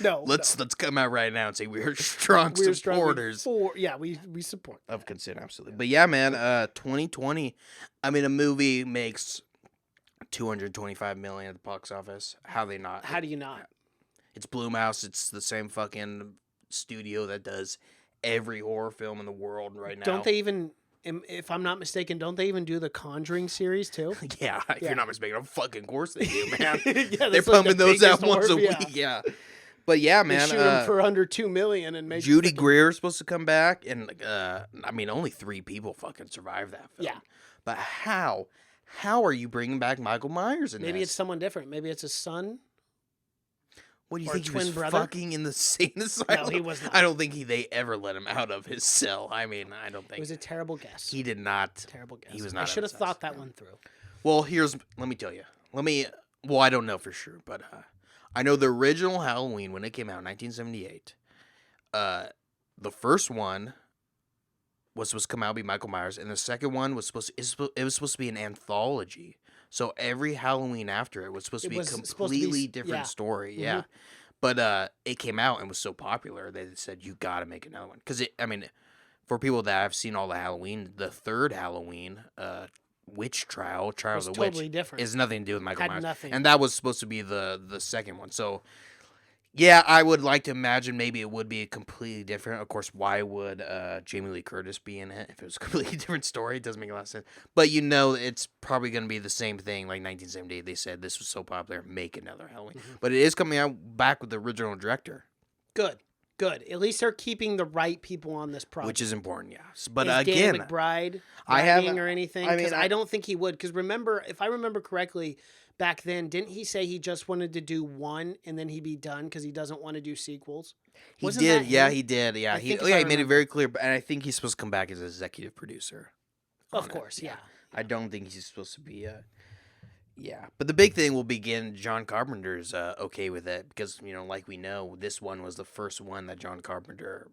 No, Let's come out right now and say we're strong supporters we support of consent, absolutely. But yeah, man, 2020. I mean, a movie makes $225 million at the box office. How do you not? It's Blumhouse. It's the same fucking studio that does every horror film in the world right now. Don't they even? If I'm not mistaken, don't they even do the Conjuring series too? Yeah, if you're not mistaken, of fucking course they do, man. Yeah, they're pumping those out biggest once a horror, week. Yeah. But yeah, They man. shoot them for under $2 million and make Judy Greer's supposed to come back, and I mean, only 3 people fucking survived that film. Yeah. But how? How are you bringing back Michael Myers in Maybe this? it's someone different. Maybe it's his son. What do you or think? a He was twin brother? fucking in the sane asylum? No, he was not. I don't think they ever let him out of his cell. I mean, I don't think It was a terrible guess. he did not. Terrible guess. He was I not. should have thought that one through. Well, let me tell you. Well, I don't know for sure, but I know the original Halloween when it came out in 1978. The first one was supposed to come out and be Michael Myers, and the second one was supposed to be an anthology. So every Halloween after it was supposed to be a completely different story. Mm-hmm. Yeah. But it came out and was so popular they said you got to make another one because for people that have seen all the Halloween, the third Halloween, Witch Trial of the totally Witch, different. is nothing to do with Michael Had Myers, nothing. and that was supposed to be the second one. So. Yeah, I would like to imagine maybe it would be completely different. Of course, why would Jamie Lee Curtis be in it if it was a completely different story? It doesn't make a lot of sense. But it's probably going to be the same thing. Like 1978, they said this was so popular, make another Halloween. Mm-hmm. But it is coming out back with the original director. Good. At least they're keeping the right people on this project. Which is important, yeah. But is again, Dan McBride I have or anything? Because I don't think he would. Because if I remember correctly, back then, didn't he say he just wanted to do one and then he'd be done because he doesn't want to do sequels? He did. Yeah, he did. Yeah, he made it very clear. And I think he's supposed to come back as executive producer. Of course, yeah. I don't think he's supposed to be. Yeah, but the big thing will begin. John Carpenter's okay with it because like we know, this one was the first one that John Carpenter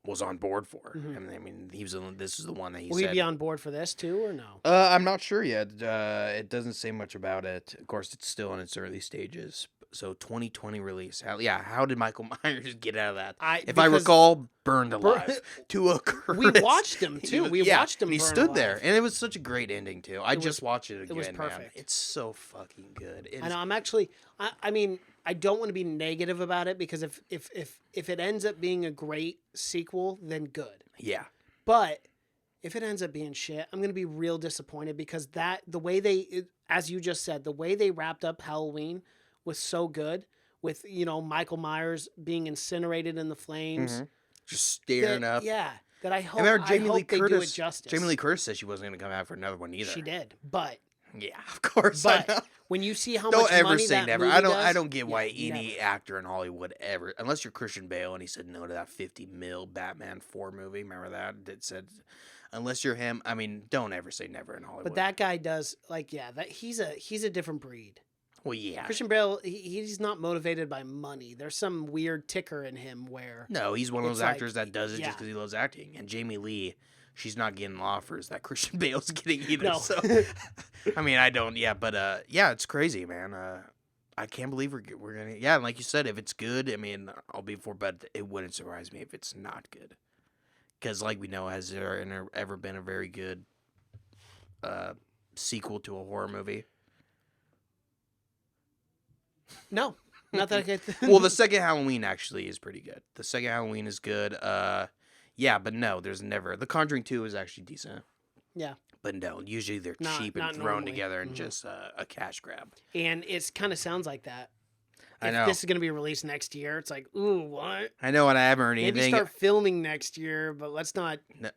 was on board for. Mm-hmm. I mean, this is the one that he said. Will he be on board for this too, or no? I'm not sure yet. It doesn't say much about it. Of course, it's still in its early stages. So 2020 release. How did Michael Myers get out of that? If I recall, burned alive to a crisp. We watched him too. We watched him. And he stood there, and it was such a great ending too. I just watched it again. It was perfect. Man. It's so fucking good. I know. I'm actually. I mean, I don't want to be negative about it because if it ends up being a great sequel, then good. Yeah. But if it ends up being shit, I'm gonna be real disappointed because the way as you just said, the way they wrapped up Halloween was so good with Michael Myers being incinerated in the flames, just staring up. Yeah, that I hope. Jamie Lee they Curtis. do it justice. Jamie Lee Curtis said she wasn't going to come out for another one either. She did, but Yeah, of course. I know. But when you see how Don't much ever money say that never. movie I does, don't get why yeah, any never. actor in Hollywood ever, unless you're Christian Bale and he said no to that 50 mil Batman 4 movie. Remember that? That said, unless you're him. I mean, don't ever say never in Hollywood. But that guy does that he's a different breed. well, yeah. Christian Bale, he's not motivated by money. There's some weird ticker in him where No, he's one of It's those actors like- that does it just yeah. because he loves acting. And Jamie Lee, she's not getting offers that Christian Bale's getting either. No. So, I mean, I don't. Yeah, but yeah, it's crazy, man. I can't believe we're gonna. Yeah, and like you said, if it's good, I mean, I'll be for. But it wouldn't surprise me if it's not good, because like we know, has there ever been a very good sequel to a horror movie? no, not that I could. Well, the second Halloween actually is pretty good. The second Halloween is good. Yeah, but no, there's never. The Conjuring 2 is actually decent. Yeah. But no, usually they're Not- cheap and not thrown normally. together and Mhm. just a cash grab. And it's kind of sounds like that. I If know. this is going to be released next year, it's like, ooh, what? I know, and I haven't heard Maybe anything. start filming next year, but let's not. No,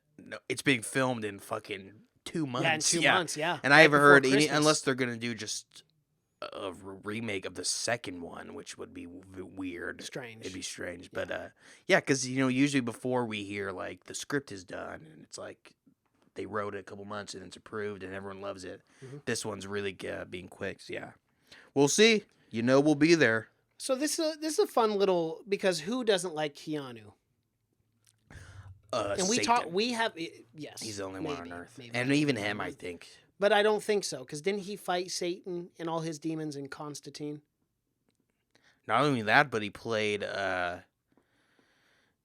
it's being filmed in fucking 2 months. Yeah, in 2 months. Yeah. And I Right haven't before heard any, Christmas. unless they're gonna do just a remake of the second one, which would be weird. Strange. It'd be strange, but yeah, because usually before we hear like the script is done and it's like they wrote it a couple months and it's approved and everyone loves it. Mhm. This one's really being quick. So yeah, we'll see. We'll be there. So this is a fun little because who doesn't like Keanu? And Satan. we have yes. He's the only one on maybe, Earth, maybe. and even him, I think. But I don't think so because didn't he fight Satan and all his demons in Constantine? Not only that, but he played.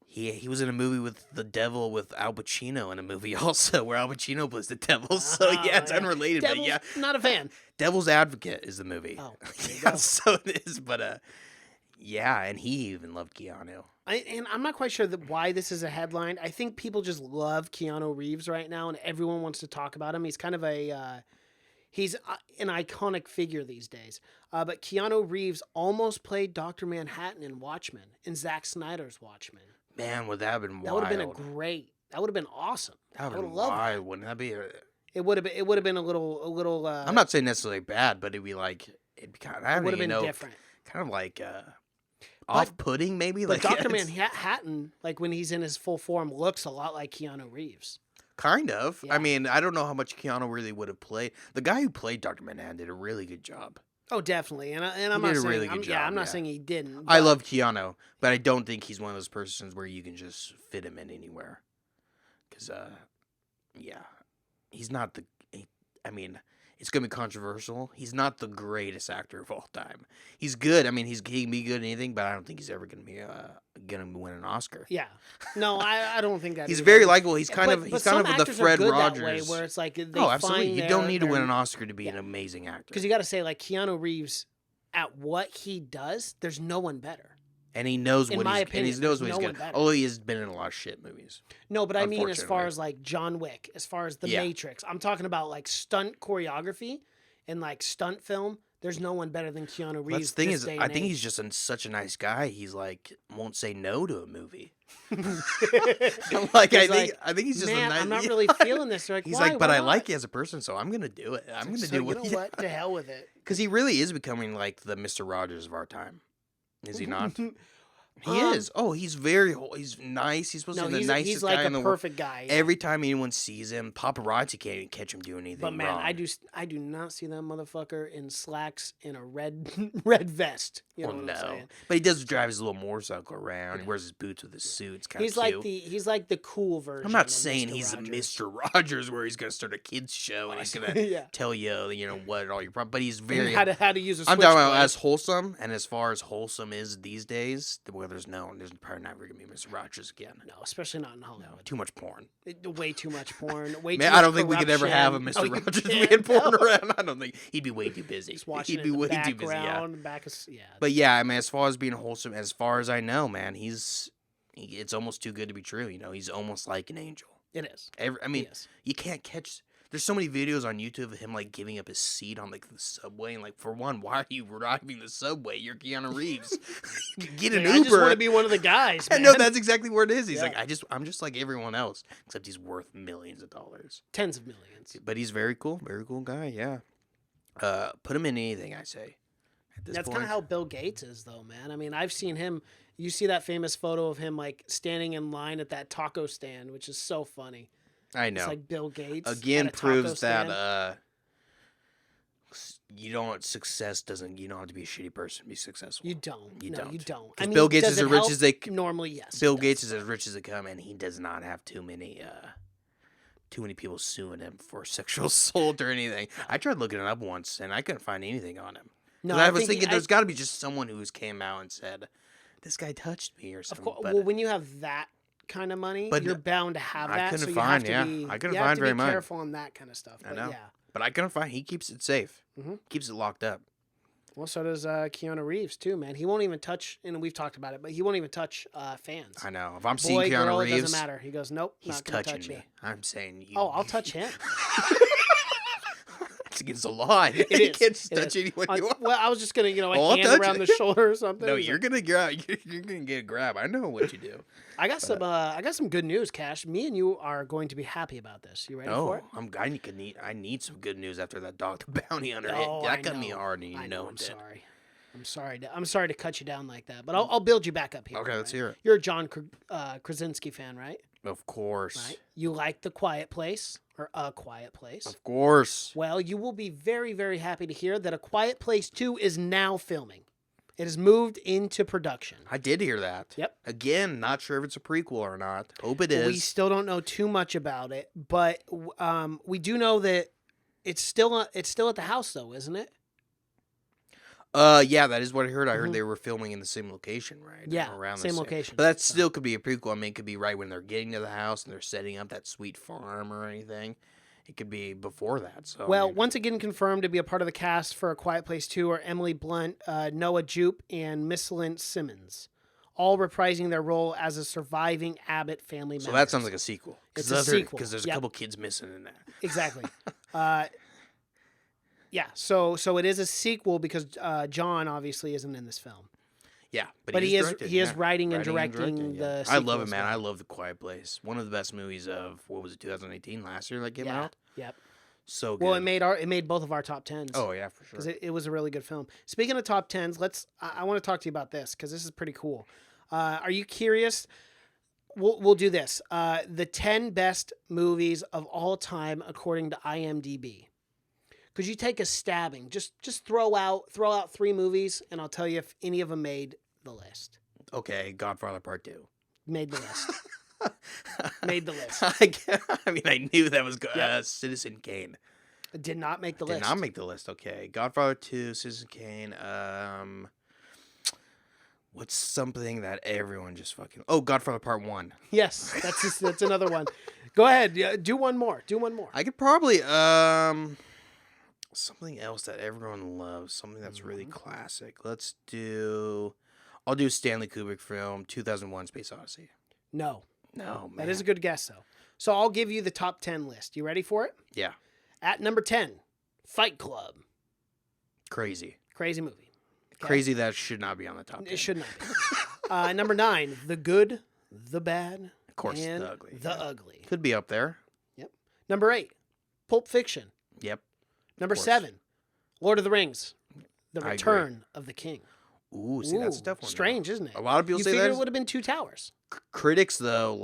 He was in a movie with the devil with Al Pacino in a movie also where Al Pacino plays the devil. So yeah, it's unrelated, Devil's, but yeah, not a fan. Devil's Advocate is the movie. Oh, there you Yeah, go. so it is, but yeah, and he even loved Keanu. And I'm not quite sure why this is a headline. I think people just love Keanu Reeves right now, and everyone wants to talk about him. He's kind of he's an iconic figure these days. But Keanu Reeves almost played Dr. Manhattan in Watchmen, in Zack Snyder's Watchmen. Man, would that have been wild? That would have been that would have been awesome. That would I have would been love that. wild. Wouldn't that be? It would have been a little. I'm not saying necessarily bad, but it'd be like it'd be kind of. I It don't would have even been know. different. Kind of like off-putting, maybe. But Like Dr. it's- Manhattan, like when he's in his full form, looks a lot like Keanu Reeves. Kind of. Yeah. I mean, I don't know how much Keanu really would have played. The guy who played Dr. Manhattan did a really good job. Oh, definitely. And I'm He not did a saying really good I'm job, not yeah. saying he didn't. I but- love Keanu, but I don't think he's one of those persons where you can just fit him in anywhere. Because, yeah, he's not I mean, it's going to be controversial. He's not the greatest actor of all time. He's good. I mean, he can be good at anything, but I don't think he's ever going to be going to win an Oscar. Yeah. No, I don't think that. He's either. very likable. He's kind But- of but he's kind some of the actors are Fred good Rogers. that way, where it's like they Oh, absolutely. You don't need to win an Oscar Oscar to be an amazing actor. because you got to say like Keanu Reeves at what he does. There's no one better. And he knows In what my he's opinion, and he knows what there's he's no good. one better. Although he has been in a lot of shit movies. No, but I mean as far Unfortunately. as like John Wick, as far as The Yeah. Matrix, I'm talking about like stunt choreography and like stunt film. There's no one better than Keanu Well, Reeves. that's the thing this is, day I and think age. he's just such a nice guy. He's like won't say no to a movie. I'm like, He's I think he's just man, a nice. I'm not really feeling this. They're like, He's why? like, but Why I not? like you as a person, so I'm gonna do it. I'm gonna So do you what. know what? To hell with it. Because he really is becoming like the Mr. Rogers of our time. Is he not? He is. Oh, he's he's nice. He's supposed No, to be the he's nicest like guy a in the world. perfect guy. Every time anyone sees him, paparazzi can't even catch him doing anything But man, wrong. I do not see that motherfucker in slacks in a red red vest. You know Well, what I'm no, saying? but he does drive his little motorcycle around. He wears his boots with his suit. It's kind of He's cute. like the cool version. I'm not of saying Mr. he's Rogers. a Mr. Rogers where he's gonna start a kids show and he's gonna Yeah. tell you know what all your problems. But he's And very. how to use a I'm talking about switchblade. as wholesome, and as far as wholesome is these days, where there's probably never gonna be Mr. Rogers again. No, especially not in Hollywood. Too much porn. Way too much porn. Way Man, too I much don't think we could ever have a corruption. Mr. Oh, you Rogers can't, being porn no. around. I don't think he'd be way too busy. Just watching He'd it be in way the too busy. Yeah. background, back of yeah. But yeah, I mean, as far as being wholesome, as far as I know, man, it's almost too good to be true. You know, he's almost like an angel. It is. I mean, He is. you can't catch. There's so many videos on YouTube of him like giving up his seat on like the subway, and like for one, why are you driving the subway? You're Keanu Reeves. Get an Like, Uber. I just want to be one of the guys. I Man. know that's exactly where it is. He's Yeah. like, I'm just like everyone else, except he's worth millions of dollars. Tens of millions. But he's very cool guy. Yeah. Put him in anything, I say. At this That's point. kind of how Bill Gates is, though, man. I mean, I've seen him. You see that famous photo of him like standing in line at that taco stand, which is so funny. I know. It's like Bill Gates Again, at a taco proves stand. that you don't. Success doesn't. You don't have to be a shitty person to be successful. You don't. You no, don't. you don't. Because Bill Gates is as rich as they. Normally, yes. Bill Gates is as rich as they come, and he does not have too many people suing him for sexual assault or anything. I tried looking it up once, and I couldn't find anything on him. No, I was thinking there's got to be just someone who's came out and said, "This guy touched me" or something. Of course. But, Well, when you have that kind of money, But you're bound to have I that. couldn't so you find, have to yeah. be, I couldn't you have find to very be much. careful on that kind of stuff. But I know. yeah. But I couldn't find. He keeps it safe. Mhm. Keeps it locked up. Well, so does Keanu Reeves too, man. He won't even touch, and we've talked about it, but he won't even touch fans. I know. If I'm Boy, seeing Keanu girl, it Reeves, doesn't matter. He goes, nope, he's not gonna touching touch me. you. I'm saying you. Oh, I'll touch him. It's against the law. You is. can't just It touch is. anyone you want. Well, I was just gonna, Oh, I'll hand touch around it. the shoulder or something. No, He's you're like, gonna grab. You're gonna get a grab. I know what you do. I got some good news, Cash. Me and you are going to be happy about this. You ready for Oh, it? I need some good news after that Dog the Bounty Hunter Oh, hit. I That got me know. hard, and you I know know. I'm it did. sorry. I'm sorry to cut you down like that, but I'll build you back up here. Okay, all let's right? hear it. You're a John Krasinski fan, right? Of course. Right. You like The Quiet Place or A Quiet Place? Of course. Well, you will be very, very happy to hear that A Quiet Place 2 is now filming. It has moved into production. I did hear that. Yep. Again, not sure if it's a prequel or not. Hope it We is. still don't know too much about it, but we do know that it's still at the house, though, isn't it? Yeah, that is what I heard. I heard Mhm. they were filming in the same location, right? Yeah, around same the location. But that So- still could be a prequel. I mean, it could be right when they're getting to the house and they're setting up that sweet farm or anything. It could be before that. So Well, I mean, once again confirmed to be a part of the cast for A Quiet Place 2 are Emily Blunt, Noah Jupe, and Miss Lynn Simmons, all reprising their role as a surviving Abbott family member. so that sounds like a sequel. It's a sequel. Because there's a Yep. couple kids missing in that. Exactly. Yeah, so it is a sequel because John obviously isn't in this film. Yeah, But he is directed, he is writing and directing the I love sequel it, as man. well. I love The Quiet Place. One of the best movies of, what was it, 2018, last year that came Yeah. out? Yep. So good. Well, it made both of our top 10s. Oh, yeah, for sure. Because it was a really good film. Speaking of top 10s, I want to talk to you about this because this is pretty cool. Are you curious? We'll do this. The 10 best movies of all time according to IMDb. Could you take a stabbing? Just throw out 3 movies, and I'll tell you if any of them made the list. Okay, Godfather Part 2. Made the list. Made the list. I mean, I knew that was Yep. Citizen Kane. Did not make the Did list. not make the list. Okay, Godfather 2, Citizen Kane. What's something that everyone just fucking? Oh, Godfather Part 1. Yes, that's another one. Go ahead. Yeah, do one more. I could probably something else that everyone loves. Something that's really classic. I'll do Stanley Kubrick film 2001: Space Odyssey. No. No, man. That is a good guess, though. So I'll give you the top 10 list. You ready for it? Yeah. At number 10, Fight Club. Crazy. Crazy movie. Okay? Crazy that should not be on the top 10. It should not be. Number 9, The Good, The Bad, Of course, and The Ugly. The Yeah. Ugly. Could be up there. Yep. Number 8, Pulp Fiction. Yep. Number course. 7, Lord of the Rings, The I agree. Return of the King. Ooh, see, that's a Ooh, tough one. strange, isn't it? A lot of people You say figured that. it would have been Two Towers. Critics, though,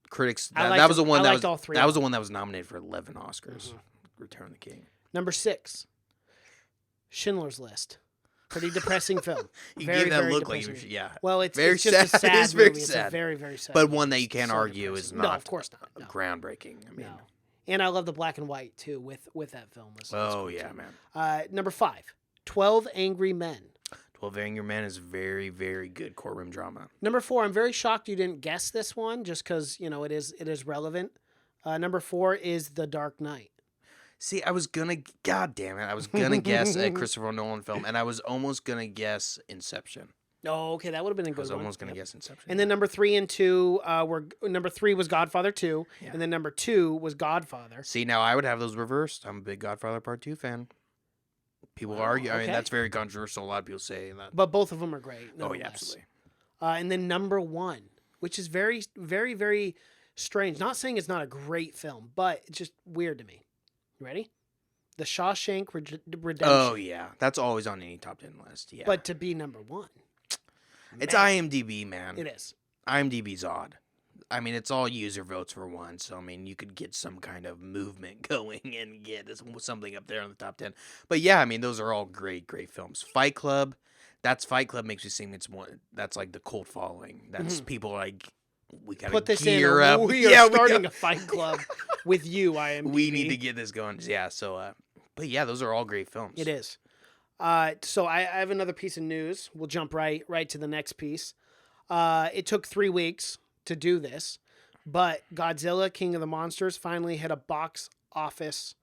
critics. I That, liked that was the it- one I that liked was. all 3 That of was the them. one that was nominated for 11 Oscars. Return of the King. Number 6, Schindler's List. Pretty depressing film. You Very, gave that very look like depressing. yeah. Well, it's Very just a sad. sad It's very movie. It's a sad. very, very sad But movie. one that you It's can't so argue is depressing. not. No, of course not. No. Groundbreaking. I mean. No. And I love the black and white, too, with that film. It's Oh cool, yeah, too. man. Number 5, 12 Angry Men. 12 Angry Men is very, very good courtroom drama. Number 4, I'm very shocked you didn't guess this one just because, it is relevant. Number 4 is The Dark Knight. See, I was gonna. God damn it! I was gonna guess a Christopher Nolan film, and I was almost gonna guess Inception. Oh, okay, that would have been a I good was one. almost gonna Yep. guess Inception. And then number 3 and 2 were number 3 was Godfather 2, Yeah. and then number 2 was Godfather. See, now I would have those reversed. I'm a big Godfather Part 2 fan. People argue. I mean, okay. that's very controversial. A lot of people say that. But both of them are great. Oh, yeah, nonetheless. absolutely. And then number 1, which is very, very, very strange. Not saying it's not a great film, but it's just weird to me. You ready? The Shawshank Redemption. Oh yeah, that's always on any top 10 list. Yeah, But to be number one. it's Man, IMDb, man. It is. IMDb's odd. I mean, it's all user votes for one, so I mean, you could get some kind of movement going and get something up there on the top 10. But yeah, I mean, those are all great films. Fight Club, Fight Club makes me think it's more. That's like the cult following. That's people like we gotta Put this gear in. up. We are starting a fight club with you, IMDb. We need to get this going. Yeah. So, but yeah, those are all great films. It is. So I have another piece of news. We'll jump right to the next piece. It took 3 weeks to do this, but Godzilla, King of the Monsters finally hit a box office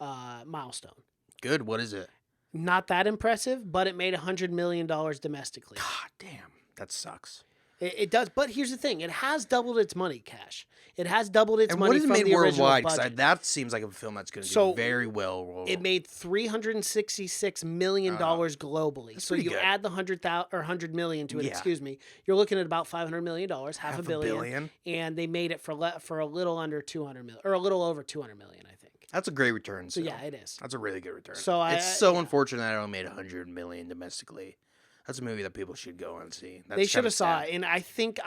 milestone. Good. What is it? Not that impressive, but it made $100 million domestically. God damn, that sucks. It does, but here's the thing: it has doubled its money, Cash. It has doubled its And money what has it from made the original worldwide? budget. That seems like a film that's going to do very well. It made $366 million globally. That's So pretty you good. add the 100 million to it. Yeah. Excuse me. You're looking at about $500 million, half a billion, billion? and they made it for a little under 200 million, or a little over 200 million, I think. That's a great return. So yeah, it is. That's a really good return. So it's so unfortunate that it only made $100 million domestically. That's a movie that people should go and see. They should have saw it, and I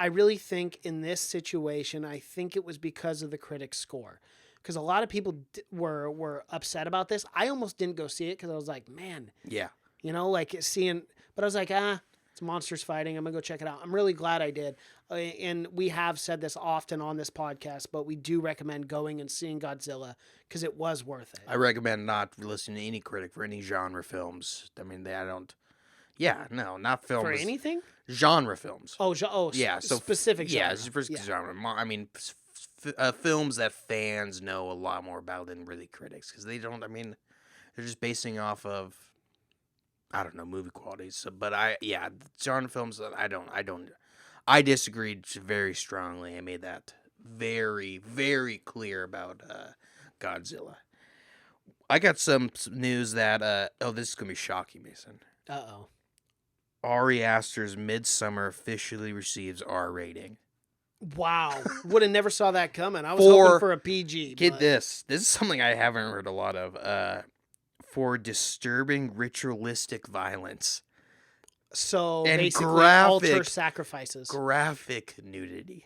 really think in this situation, I think it was because of the critics' score, because a lot of people were upset about this. I almost didn't go see it because I was like, man, yeah, like seeing, but I was like, it's monsters fighting. I'm gonna go check it out. I'm really glad I did, and we have said this often on this podcast, but we do recommend going and seeing Godzilla because it was worth it. I recommend not listening to any critic for any genre films. I mean, I don't. Yeah, no, not films. For anything? Genre films. Yeah, so specific genre. Yeah, specific genre. I mean, films that fans know a lot more about than really critics, because they don't, I mean, they're just basing off of, I don't know, movie qualities. So, but genre films, I disagreed very strongly. I made that very, very clear about Godzilla. I got some news that, this is going to be shocking, Mason. Uh-oh. Ari Aster's Midsummer officially receives R rating. Wow. Would have never saw that coming. I was hoping for a PG. Get this. This is something I haven't heard a lot of. For disturbing ritualistic violence. So and basically altar sacrifices. Graphic nudity.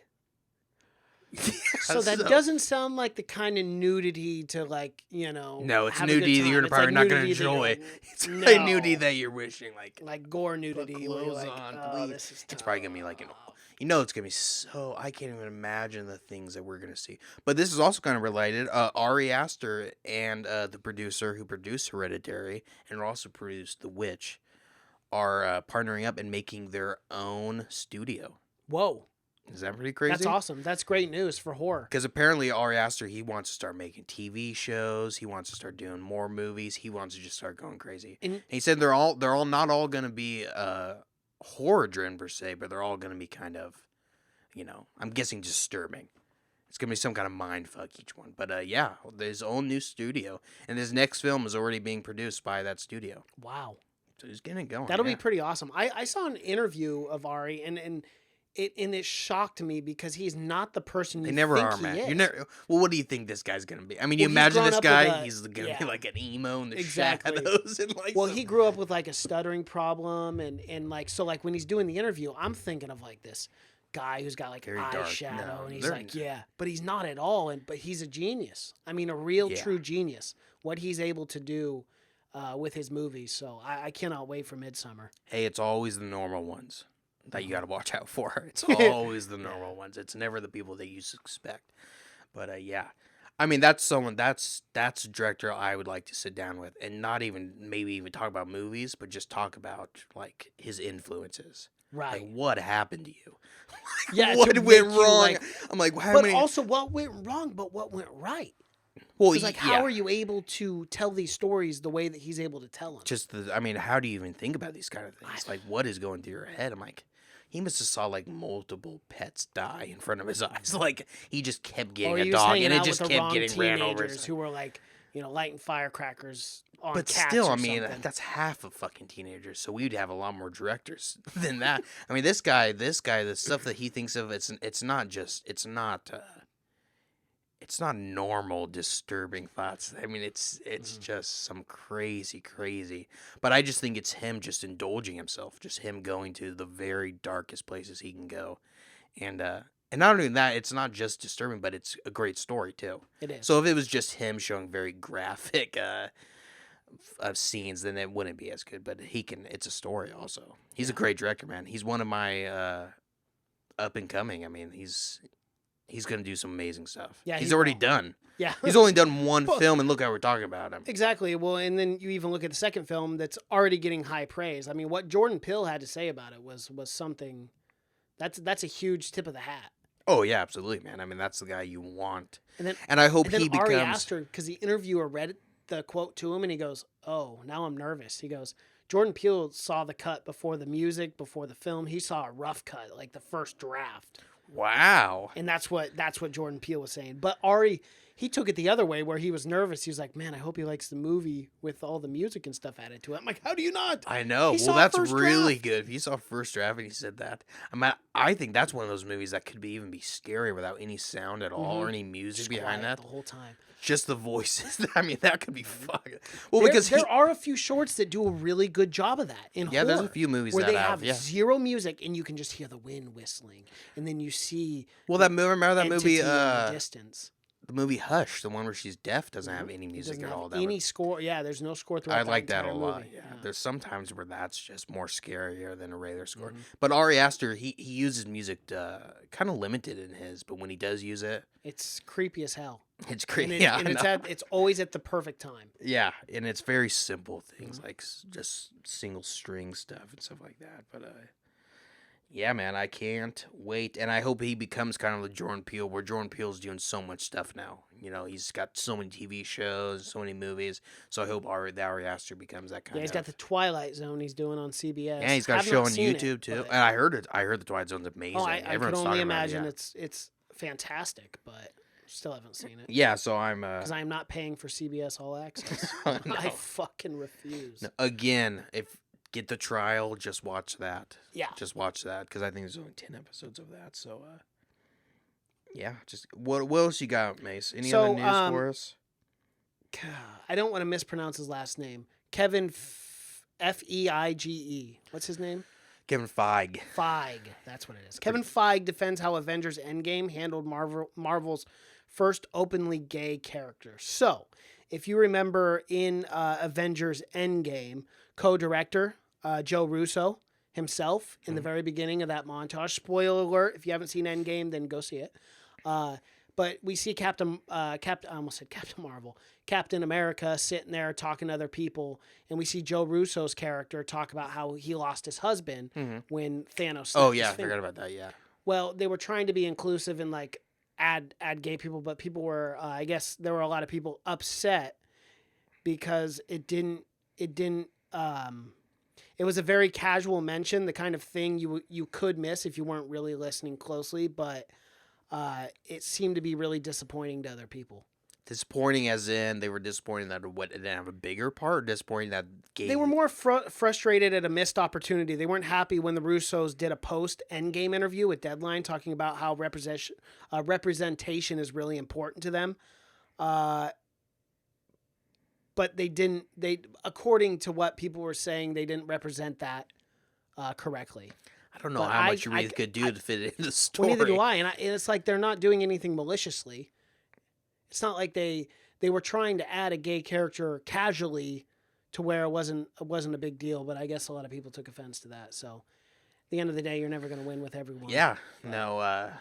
So that doesn't sound like the kind of nudity to No, it's have nudity that you're probably not going to enjoy. It's like nudity that you're wishing like gore nudity. Put clothes on, please. This is it's probably going to be like it's going to be so, I can't even imagine the things that we're going to see. But this is also kind of related. Ari Aster and the producer who produced Hereditary and also produced The Witch are partnering up and making their own studio. Whoa. Is that pretty crazy? That's awesome. That's great news for horror. Because apparently Ari Aster, he wants to start making TV shows. He wants to start doing more movies. He wants to just start going crazy. And he said they're all not all going to be horror driven per se, but they're all going to be kind of, I'm guessing disturbing. It's going to be some kind of mind fuck each one. But his own new studio, and his next film is already being produced by that studio. Wow. So he's getting it going. That'll be pretty awesome. I saw an interview of Ari and it shocked me because he's not the person you think he is. They never are, man. Well, what do you think this guy's gonna be? I mean, you imagine this guy. He's gonna be like an emo in the shadows and like. Well, he grew up with like a stuttering problem and like so like when he's doing the interview, I'm thinking of like this guy who's got like eyeshadow and he's like but he's not at all. But he's a genius. I mean, a real true genius. What he's able to do with his movies. So I cannot wait for Midsummer. Hey, it's always the normal ones that you got to watch out for. It's always the normal ones. It's never the people that you expect. But I mean, that's a director I would like to sit down with and not even maybe even talk about movies, but just talk about like his influences. Right. Like what happened to you? What went wrong? I'm like, also what went wrong, but what went right? Well, how are you able to tell these stories the way that he's able to tell them? How do you even think about these kind of things? Like, what is going through your head? I'm like, he must have saw like multiple pets die in front of his eyes. Like he just kept getting a dog, and it just kept getting ran over. Who were like, lighting firecrackers on cats. But still, or I mean, something. that's half of fucking teenagers. So we'd have a lot more directors than that. I mean, this guy, the stuff that he thinks of, it's not. it's not normal, disturbing thoughts. I mean, it's just some crazy. But I just think it's him just indulging himself, just him going to the very darkest places he can go, and not only that, it's not just disturbing, but it's a great story too. It is. So if it was just him showing very graphic of scenes, then it wouldn't be as good. But it's a story also. He's a great director, man. He's one of my up and coming. I mean, he's gonna do some amazing stuff. Yeah, he's already done. Yeah, he's only done one film, and look how we're talking about him. Exactly. Well, and then you even look at the second film that's already getting high praise. I mean, what Jordan Peele had to say about it was something. That's a huge tip of the hat. Oh yeah, absolutely, man. I mean, that's the guy you want. And I hope he becomes. Ari Aster, because the interviewer read the quote to him, and he goes, "Oh, now I'm nervous." He goes, "Jordan Peele saw the cut before the music, before the film. He saw a rough cut, like the first draft." Wow. And that's what Jordan Peele was saying. But Ari, he took it the other way, where he was nervous. He was like, "Man, I hope he likes the movie with all the music and stuff added to it." I'm like, "How do you not?" I know. Well, that's really good. If he saw first draft and he said that, I think that's one of those movies that could even be scary without any sound at all or any music behind that the whole time. Just the voices. I mean, that could be fucking. Well, there are a few shorts that do a really good job of that in horror. There's a few movies where that they have yeah. zero music and you can just hear the wind whistling, and then you see. Well, remember that movie? In the distance. The movie Hush, the one where she's deaf, doesn't have any music at all. Any score? Yeah, there's no score throughout. I like that a lot. Movie. Yeah. There's sometimes where that's just more scarier than a regular score. But Ari Aster, he uses music kind of limited in his, but when he does use it, it's creepy as hell. It's creepy. It's always at the perfect time. Yeah, and it's very simple things like just single string stuff and stuff like that. But yeah, man, I can't wait, and I hope he becomes kind of the Jordan Peele, where Jordan Peele's doing so much stuff now. You know, he's got so many TV shows, so many movies. So I hope Ari Aster becomes that kind of. Yeah, he's got the Twilight Zone he's doing on CBS. Yeah, he's got a show on YouTube too. And I heard it. I heard the Twilight Zone's amazing. I can only imagine it's fantastic, but still haven't seen it. Yeah, so I'm because I'm not paying for CBS All Access. No. I fucking refuse. No, again, if get the trial, just watch that. Yeah, just watch that because I think there's only 10 episodes of that. So, yeah, just what else you got, Mace? Any other news for us? I don't want to mispronounce his last name. Kevin Feige. What's his name? Kevin Feige. Feige, that's what it is. Kevin Feige defends how Avengers Endgame handled Marvel's first openly gay character. So, if you remember in Avengers Endgame, co-director Joe Russo himself in the very beginning of that montage. Spoiler alert, if you haven't seen Endgame, then go see it. But we see Captain America sitting there talking to other people, and we see Joe Russo's character talk about how he lost his husband when Thanos. Oh yeah, I forgot about that. Yeah. Well, they were trying to be inclusive and like add gay people, but people were I guess there were a lot of people upset because it didn't. It was a very casual mention, the kind of thing you could miss if you weren't really listening closely, but it seemed to be really disappointing to other people. Disappointing as in they were disappointed that it didn't have a bigger part, or disappointing that they were more frustrated at a missed opportunity. They weren't happy when the Russos did a post-Endgame interview with Deadline talking about how representation is really important to them. But they didn't. According to what people were saying, they didn't represent that correctly. I don't know how much you really could do to fit it in the story. Well, neither do I. And it's like they're not doing anything maliciously. It's not like they were trying to add a gay character casually to where it wasn't a big deal. But I guess a lot of people took offense to that. So at the end of the day, you're never going to win with everyone. Yeah. No. I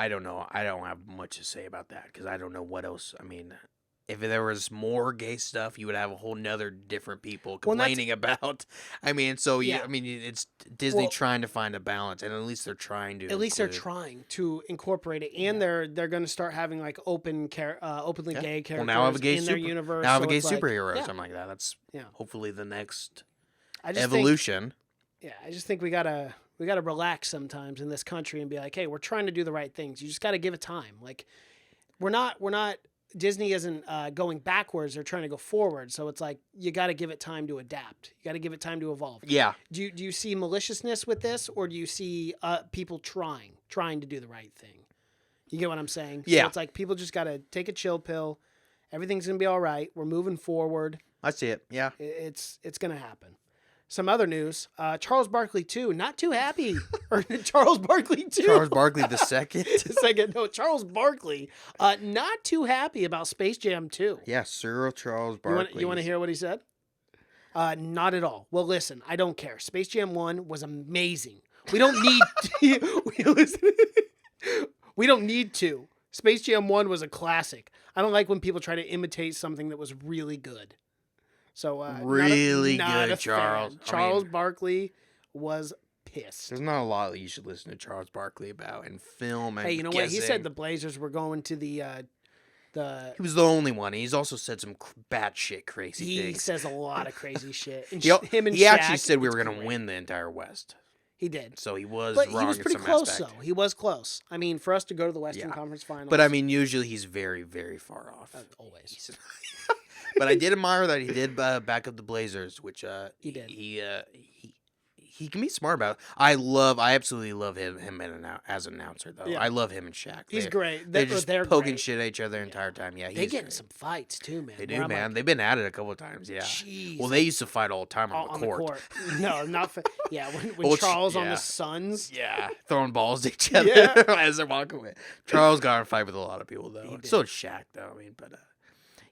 don't know. I don't have much to say about that because I don't know what else. I mean. If there was more gay stuff, you would have a whole nother different people complaining about. I mean, so yeah. I mean, it's Disney trying to find a balance, and at least they're trying to. At least they're trying to incorporate it, and they're going to start having like openly gay characters in their universe. Now have a gay superhero or something like that. That's hopefully the next evolution. I just think we gotta relax sometimes in this country and be like, hey, we're trying to do the right things. You just got to give it time. Like, we're not. Disney isn't going backwards; they're trying to go forward. So it's like you got to give it time to adapt. You got to give it time to evolve. Yeah. Do you see maliciousness with this, or do you see people trying to do the right thing? You get what I'm saying? Yeah. So it's like people just got to take a chill pill. Everything's going to be all right. We're moving forward. I see it. Yeah. It's going to happen. Some other news. Charles Barkley 2, not too happy. Or Charles Barkley 2. Charles Barkley the second. No, Charles Barkley. Not too happy about Space Jam 2. Yeah, Sir Charles Barkley. You want to hear what he said? Not at all. Well, listen, I don't care. Space Jam 1 was amazing. We don't need we don't need to. Space Jam 1 was a classic. I don't like when people try to imitate something that was really good. So really not good, a Charles. Fan. Charles Barkley was pissed. There's not a lot that you should listen to Charles Barkley about in film. And hey, you know what? He said the Blazers were going to the. He was the only one. He's also said some batshit crazy things. He says a lot of crazy shit. And he Shaq, actually said we were going to win the entire West. He did. So he was but wrong. He was pretty in some close, aspect. though. He was close. I mean, for us to go to the Western Conference Finals. But I mean, usually he's very, very far off. Always. But I did admire that he did back up the Blazers, which he did. He can be smart about it. I absolutely love him as an announcer, though. Yeah. I love him and Shaq. He's great. They're just poking great. shit at each other the entire time. Yeah, they get in some fights too, man. They do, man. They've been at it a couple of times. Yeah. Jeez. Well, they used to fight all the time on the court. No, not. Yeah, when Charles on the Suns. Yeah, throwing balls at each other as they're walking away. Charles got in a fight with a lot of people, though. So did Shaq, though. I mean, but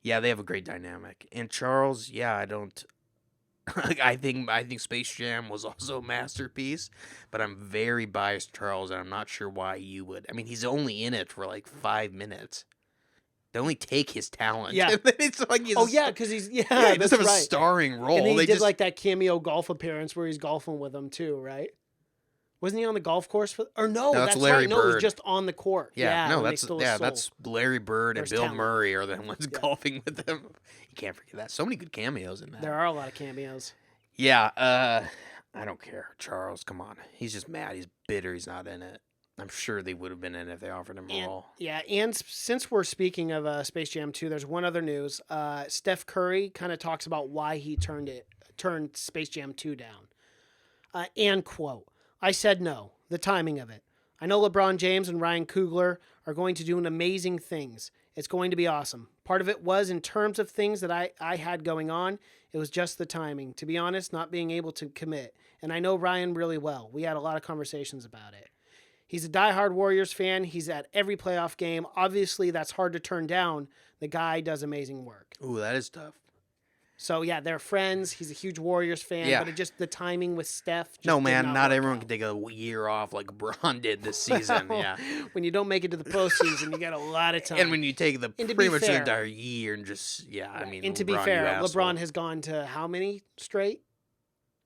yeah, they have a great dynamic. And Charles, I don't. I think Space Jam was also a masterpiece, but I'm very biased, Charles, and I'm not sure why you would. I mean, he's only in it for like 5 minutes. They only take his talent. Yeah. It's like because he's he doesn't have a starring role. And he did like that cameo golf appearance where he's golfing with them too, right? Wasn't he on the golf course or no? That's Larry right. Bird. No, he was just on the court. That's Larry Bird and Bill talent. Murray are the ones golfing with them. You can't forget that. So many good cameos in that. There are a lot of cameos. Yeah, I don't care. Charles, come on. He's just mad. He's bitter. He's not in it. I'm sure they would have been in it if they offered him a role. Yeah, and since we're speaking of Space Jam 2, there's one other news. Steph Curry kind of talks about why he turned Space Jam 2 down. And quote, "I said no, the timing of it. I know LeBron James and Ryan Coogler are going to do amazing things. It's going to be awesome. Part of it was in terms of things that I had going on. It was just the timing. To be honest, not being able to commit. And I know Ryan really well. We had a lot of conversations about it. He's a diehard Warriors fan. He's at every playoff game. Obviously, that's hard to turn down. The guy does amazing work." Ooh, that is tough. So, yeah, they're friends. He's a huge Warriors fan, but the timing with Steph no, man, not everyone can take a year off like LeBron did this season. Yeah. When you don't make it to the postseason, you got a lot of time. And when you take pretty much the entire year and just, I mean, and to be fair, LeBron has gone to how many straight?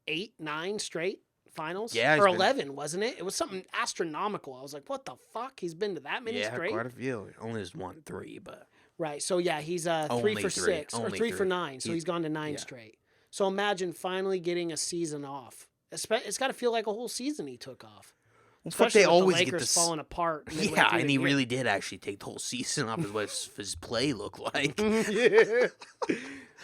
8, 9 straight finals? Yeah. Or 11, wasn't it? It was something astronomical. I was like, what the fuck? He's been to that many straight? Yeah, quite a few. Only has won 3, but... Right, so yeah, he's 3 for 6 or 3 for 9, so he's gone to 9 straight. So imagine finally getting a season off. It's got to feel like a whole season he took off. Especially they with always the Lakers get this falling apart. Yeah, and he really did actually take the whole season off. Is what his play looked like. Yeah.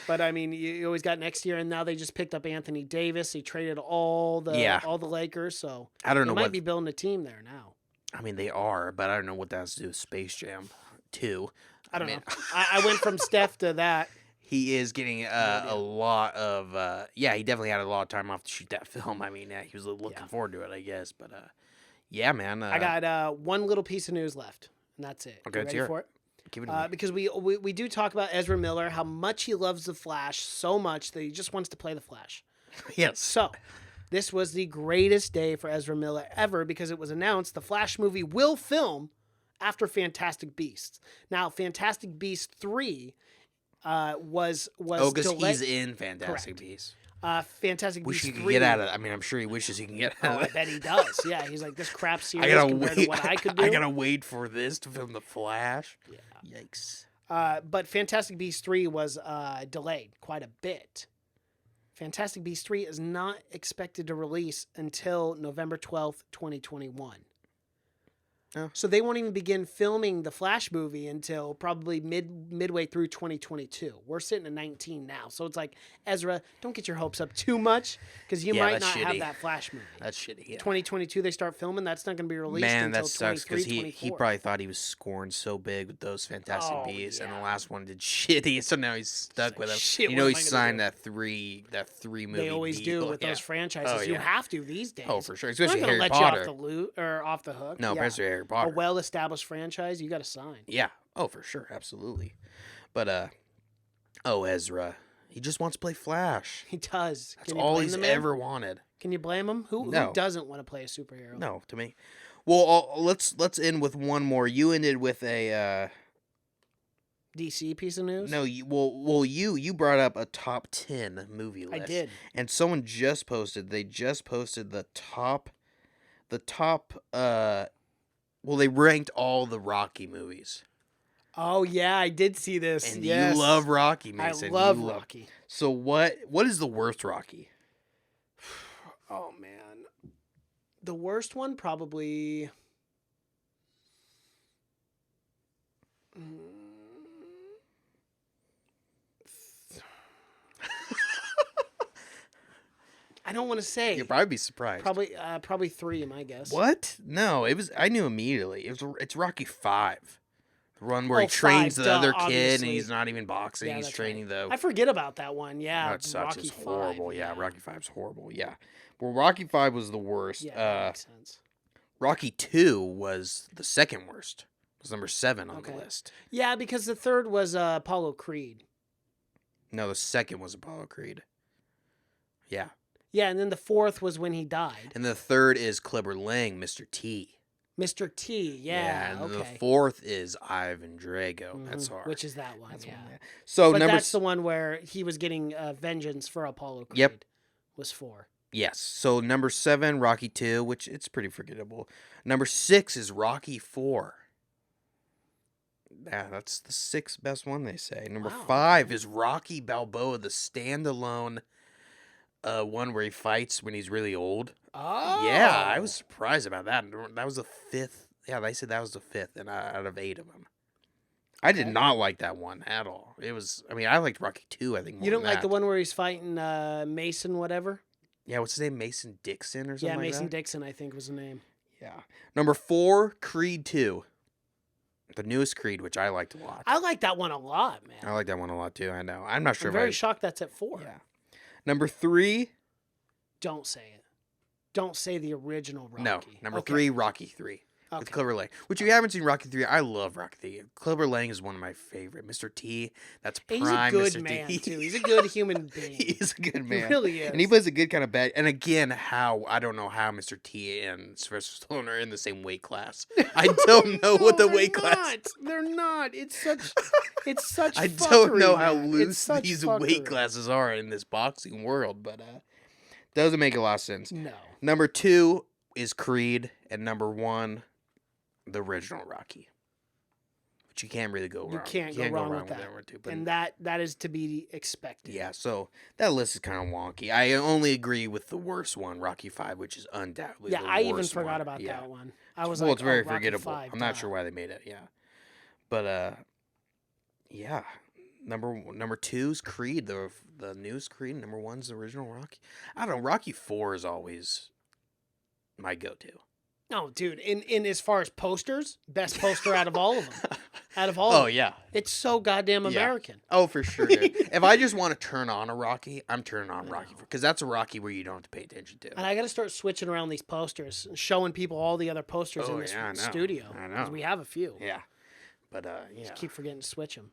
But I mean, you always got next year, and now they just picked up Anthony Davis. He traded all the Lakers, so I don't know. They might be building a team there now. I mean, they are, but I don't know what that has to do with Space Jam 2. I don't know. I went from Steph to that. He is getting a lot of he definitely had a lot of time off to shoot that film. I mean, he was looking forward to it, I guess. But yeah, man. I got one little piece of news left, and that's it. Okay, ready for it? Give it to me. Because we do talk about Ezra Miller, how much he loves the Flash so much that he just wants to play the Flash. Yes. So this was the greatest day for Ezra Miller ever because it was announced the Flash movie will film after Fantastic Beasts. Now, Fantastic Beasts 3 was because delayed. he's in Fantastic Beasts. Fantastic Beasts 3. Wish he could get out of it. I mean, I'm sure he wishes he can get out of it. I bet he does. Yeah, he's like, this crap series compared to what I could do. I gotta wait for this to film The Flash. Yeah. Yikes. But Fantastic Beasts 3 was delayed quite a bit. Fantastic Beasts 3 is not expected to release until November 12th, 2021. Oh. So they won't even begin filming the Flash movie until probably midway through 2022. We're sitting at 19 now. So it's like, Ezra, don't get your hopes up too much because you might that's not have shitty. that Flash movie. That's shitty. Yeah. 2022 they start filming. That's not going to be released Man, until that sucks 23, because he probably thought he was scoring so big with those Fantastic Oh, Beasts, and the yeah. last one did shitty, so now he's stuck with him. shit, You what know, am he I gonna signed do? that three movie. They always do deal. with those franchises. Oh, You yeah. have to these days. Oh, for sure, They're not especially going to Harry let Potter. you off the hook. No, especially Harry Potter. A well-established franchise, you got to sign. Yeah. Oh, for sure, absolutely. But Ezra, he just wants to play Flash. He does. That's Can you all blame he's the man? ever wanted. Can you blame him? Who No. doesn't want to play a superhero? No, to me. Well, let's end with one more. You ended with a DC piece of news? no. You brought up a top 10 movie list. I did. And someone just posted. They just posted the top. Well, they ranked all the Rocky movies. Oh yeah, I did see this. And yes. you love Rocky, I Mason. love You Rocky. So what is the worst Rocky? Oh man, the worst one probably. I don't want to say. You'll probably be surprised. Probably 3, my guess. What? No, it was. I knew immediately. It's Rocky 5, the one where he Oh, trains 5, the other duh, kid, obviously. and he's not even boxing. Yeah, he's that's training right. the. I forget about that one. Yeah, That sucks. Rocky It's horrible. 5, Yeah, Rocky 5's horrible. Yeah. Well, Rocky 5 was the worst. Yeah, that makes sense. Rocky 2 was the second worst. It was number 7 on the list. Yeah, because the third was Apollo Creed. No, the second was Apollo Creed. Yeah. Yeah, and then the fourth was when he died. And the third is Clubber Lang, Mr. T. Mr. T, yeah, and okay. the fourth is Ivan Drago. That's hard. Which is that one, That's yeah. one, yeah. So but number that's the one where he was getting vengeance for Apollo Creed. Yep. Was 4. Yes. So number 7, Rocky 2, which it's pretty forgettable. Number 6 is Rocky 4. Yeah, that's the 6th best one, they say. Number 5 is Rocky Balboa, the standalone one where he fights when he's really old. Oh. Yeah, I was surprised about that. That was the 5th. Yeah, they said that was the 5th and out of 8 of them. I did not like that one at all. It was, I mean, I liked Rocky 2, I think, more You don't than like that. the one where he's fighting Mason whatever? Yeah, what's his name? Mason Dixon or something Yeah, like Mason that? Dixon, I think was the name. Yeah. Number 4, Creed 2. The newest Creed, which I liked a lot. I like that one a lot, man. I like that one a lot too. I know. I'm not sure I'm if very shocked that's at 4. Yeah. Number 3. Don't say it. Don't say the original Rocky. No. Number Okay. 3, Rocky 3. With Okay. Clubber Lang. Which if you haven't seen Rocky 3, I love Rocky 3. Clubber Lang is one of my favorite. Mr. T. That's prime He's a good Mr. man, T. too. He's a good human being. He is a good man. really is. And he plays a good kind of bad. And again, I don't know how Mr. T and Sylvester Stallone are in the same weight class. I don't know what the weight class. They're not. It's such. I fuckery, don't know how man. It's loose such these fuckery. weight classes are in this boxing world, but doesn't make a lot of sense. No. Number 2 is Creed, and number 1, the original Rocky. But you can't really go wrong. You can't go wrong with that. number 2. But And that is to be expected. yeah, so that list is kind of wonky. I only agree with the worst one, Rocky 5, which is undoubtedly Yeah, the I even worst forgot one. about Yeah. that one. I was Well, like, it's very oh, Rocky forgettable. 5, I'm not duh. sure why they made it. Yeah, but yeah. Number 2's Creed, the newest Creed. Number 1's the original Rocky. I don't know. Rocky 4 is always my go-to. No, dude. In as far as posters, best poster out of all of them. Out of all. Oh of them. yeah. It's so goddamn American. Oh, for sure, dude. If I just want to turn on a Rocky, I'm turning on Rocky because that's a Rocky where you don't have to pay attention to. And I got to start switching around these posters and showing people all the other posters in this yeah, I know. studio. I know. 'Cause we have a few. Yeah, but yeah, Just keep forgetting to switch them.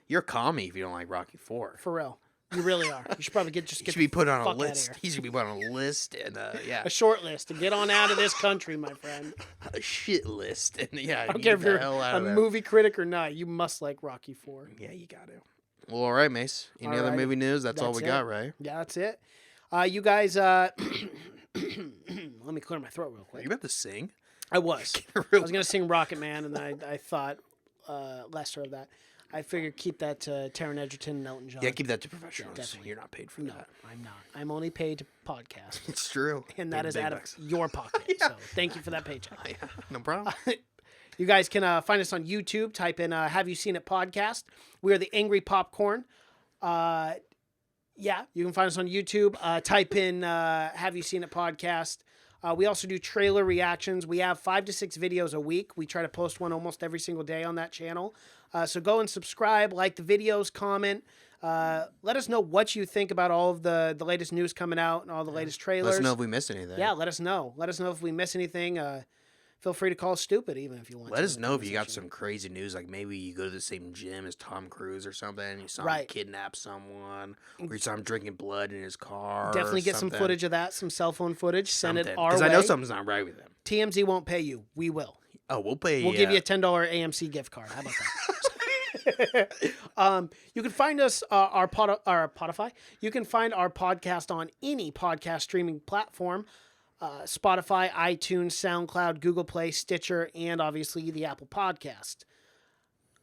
you're a commie if you don't like Rocky 4. For real. You really are. You should probably He get should be put on a fuck outta list. here. He should be put on a list and yeah, a short list to get on out of this country, my friend. a shit list and yeah. I don't get care if the you're hell out a of there. movie critic or not. You must like Rocky 4. Yeah, you got to. Well, all right, Mace. Any other Alrighty. movie news? That's all That's we it. got, right? Yeah, that's it. You guys, let me clear my throat real Are quick. you about to sing? I was. I was going to sing Rocket Man, and then I thought lesser of that. I figured keep that to Taron Egerton and Elton John. Yeah, keep that to professionals. definitely. You're not paid for No, that. I'm not. I'm only paid to podcast. It's true. And that Big is out bucks. of your pocket. So thank you for that paycheck. Yeah, no problem. You guys can find us on YouTube. Type in Have You Seen It Podcast. We are the Angry Popcorn. Yeah, you can find us on YouTube. Type in Have You Seen It Podcast. We also do trailer reactions. We have 5 to 6 videos a week. We try to post one almost every single day on that channel. So go and subscribe, like the videos, comment. Let us know what you think about all of the latest news coming out and all the latest trailers. Let us know if we missed anything. Yeah, let us know. Let us know if we miss anything. Feel free to call us stupid even if you want. Let us know if you got some crazy news, like maybe you go to the same gym as Tom Cruise or something, and you saw him kidnap someone, or you saw him drinking blood in his car. Definitely get some footage of that, some cell phone footage. Send it our way. Because I know something's not right with him. TMZ won't pay you. We will. Oh, we'll pay you. We'll give you a $10 AMC gift card. How about that? You can find us our Podify. You can find our podcast on any podcast streaming platform. Spotify, iTunes, SoundCloud, Google Play, Stitcher, and obviously the Apple Podcast.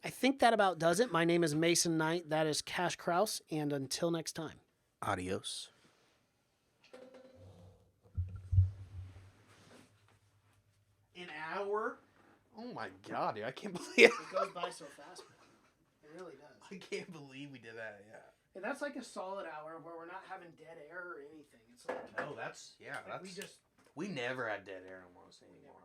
I think that about does it. My name is Mason Knight. That is Cash Kraus. And until next time. Adios. An hour? Oh my God, dude. I can't believe it. It goes by so fast, man. It really does. I can't believe we did that, yeah. And that's like a solid hour where we're not having dead air or anything. It's like No, that's, yeah, like we never had dead air almost anymore.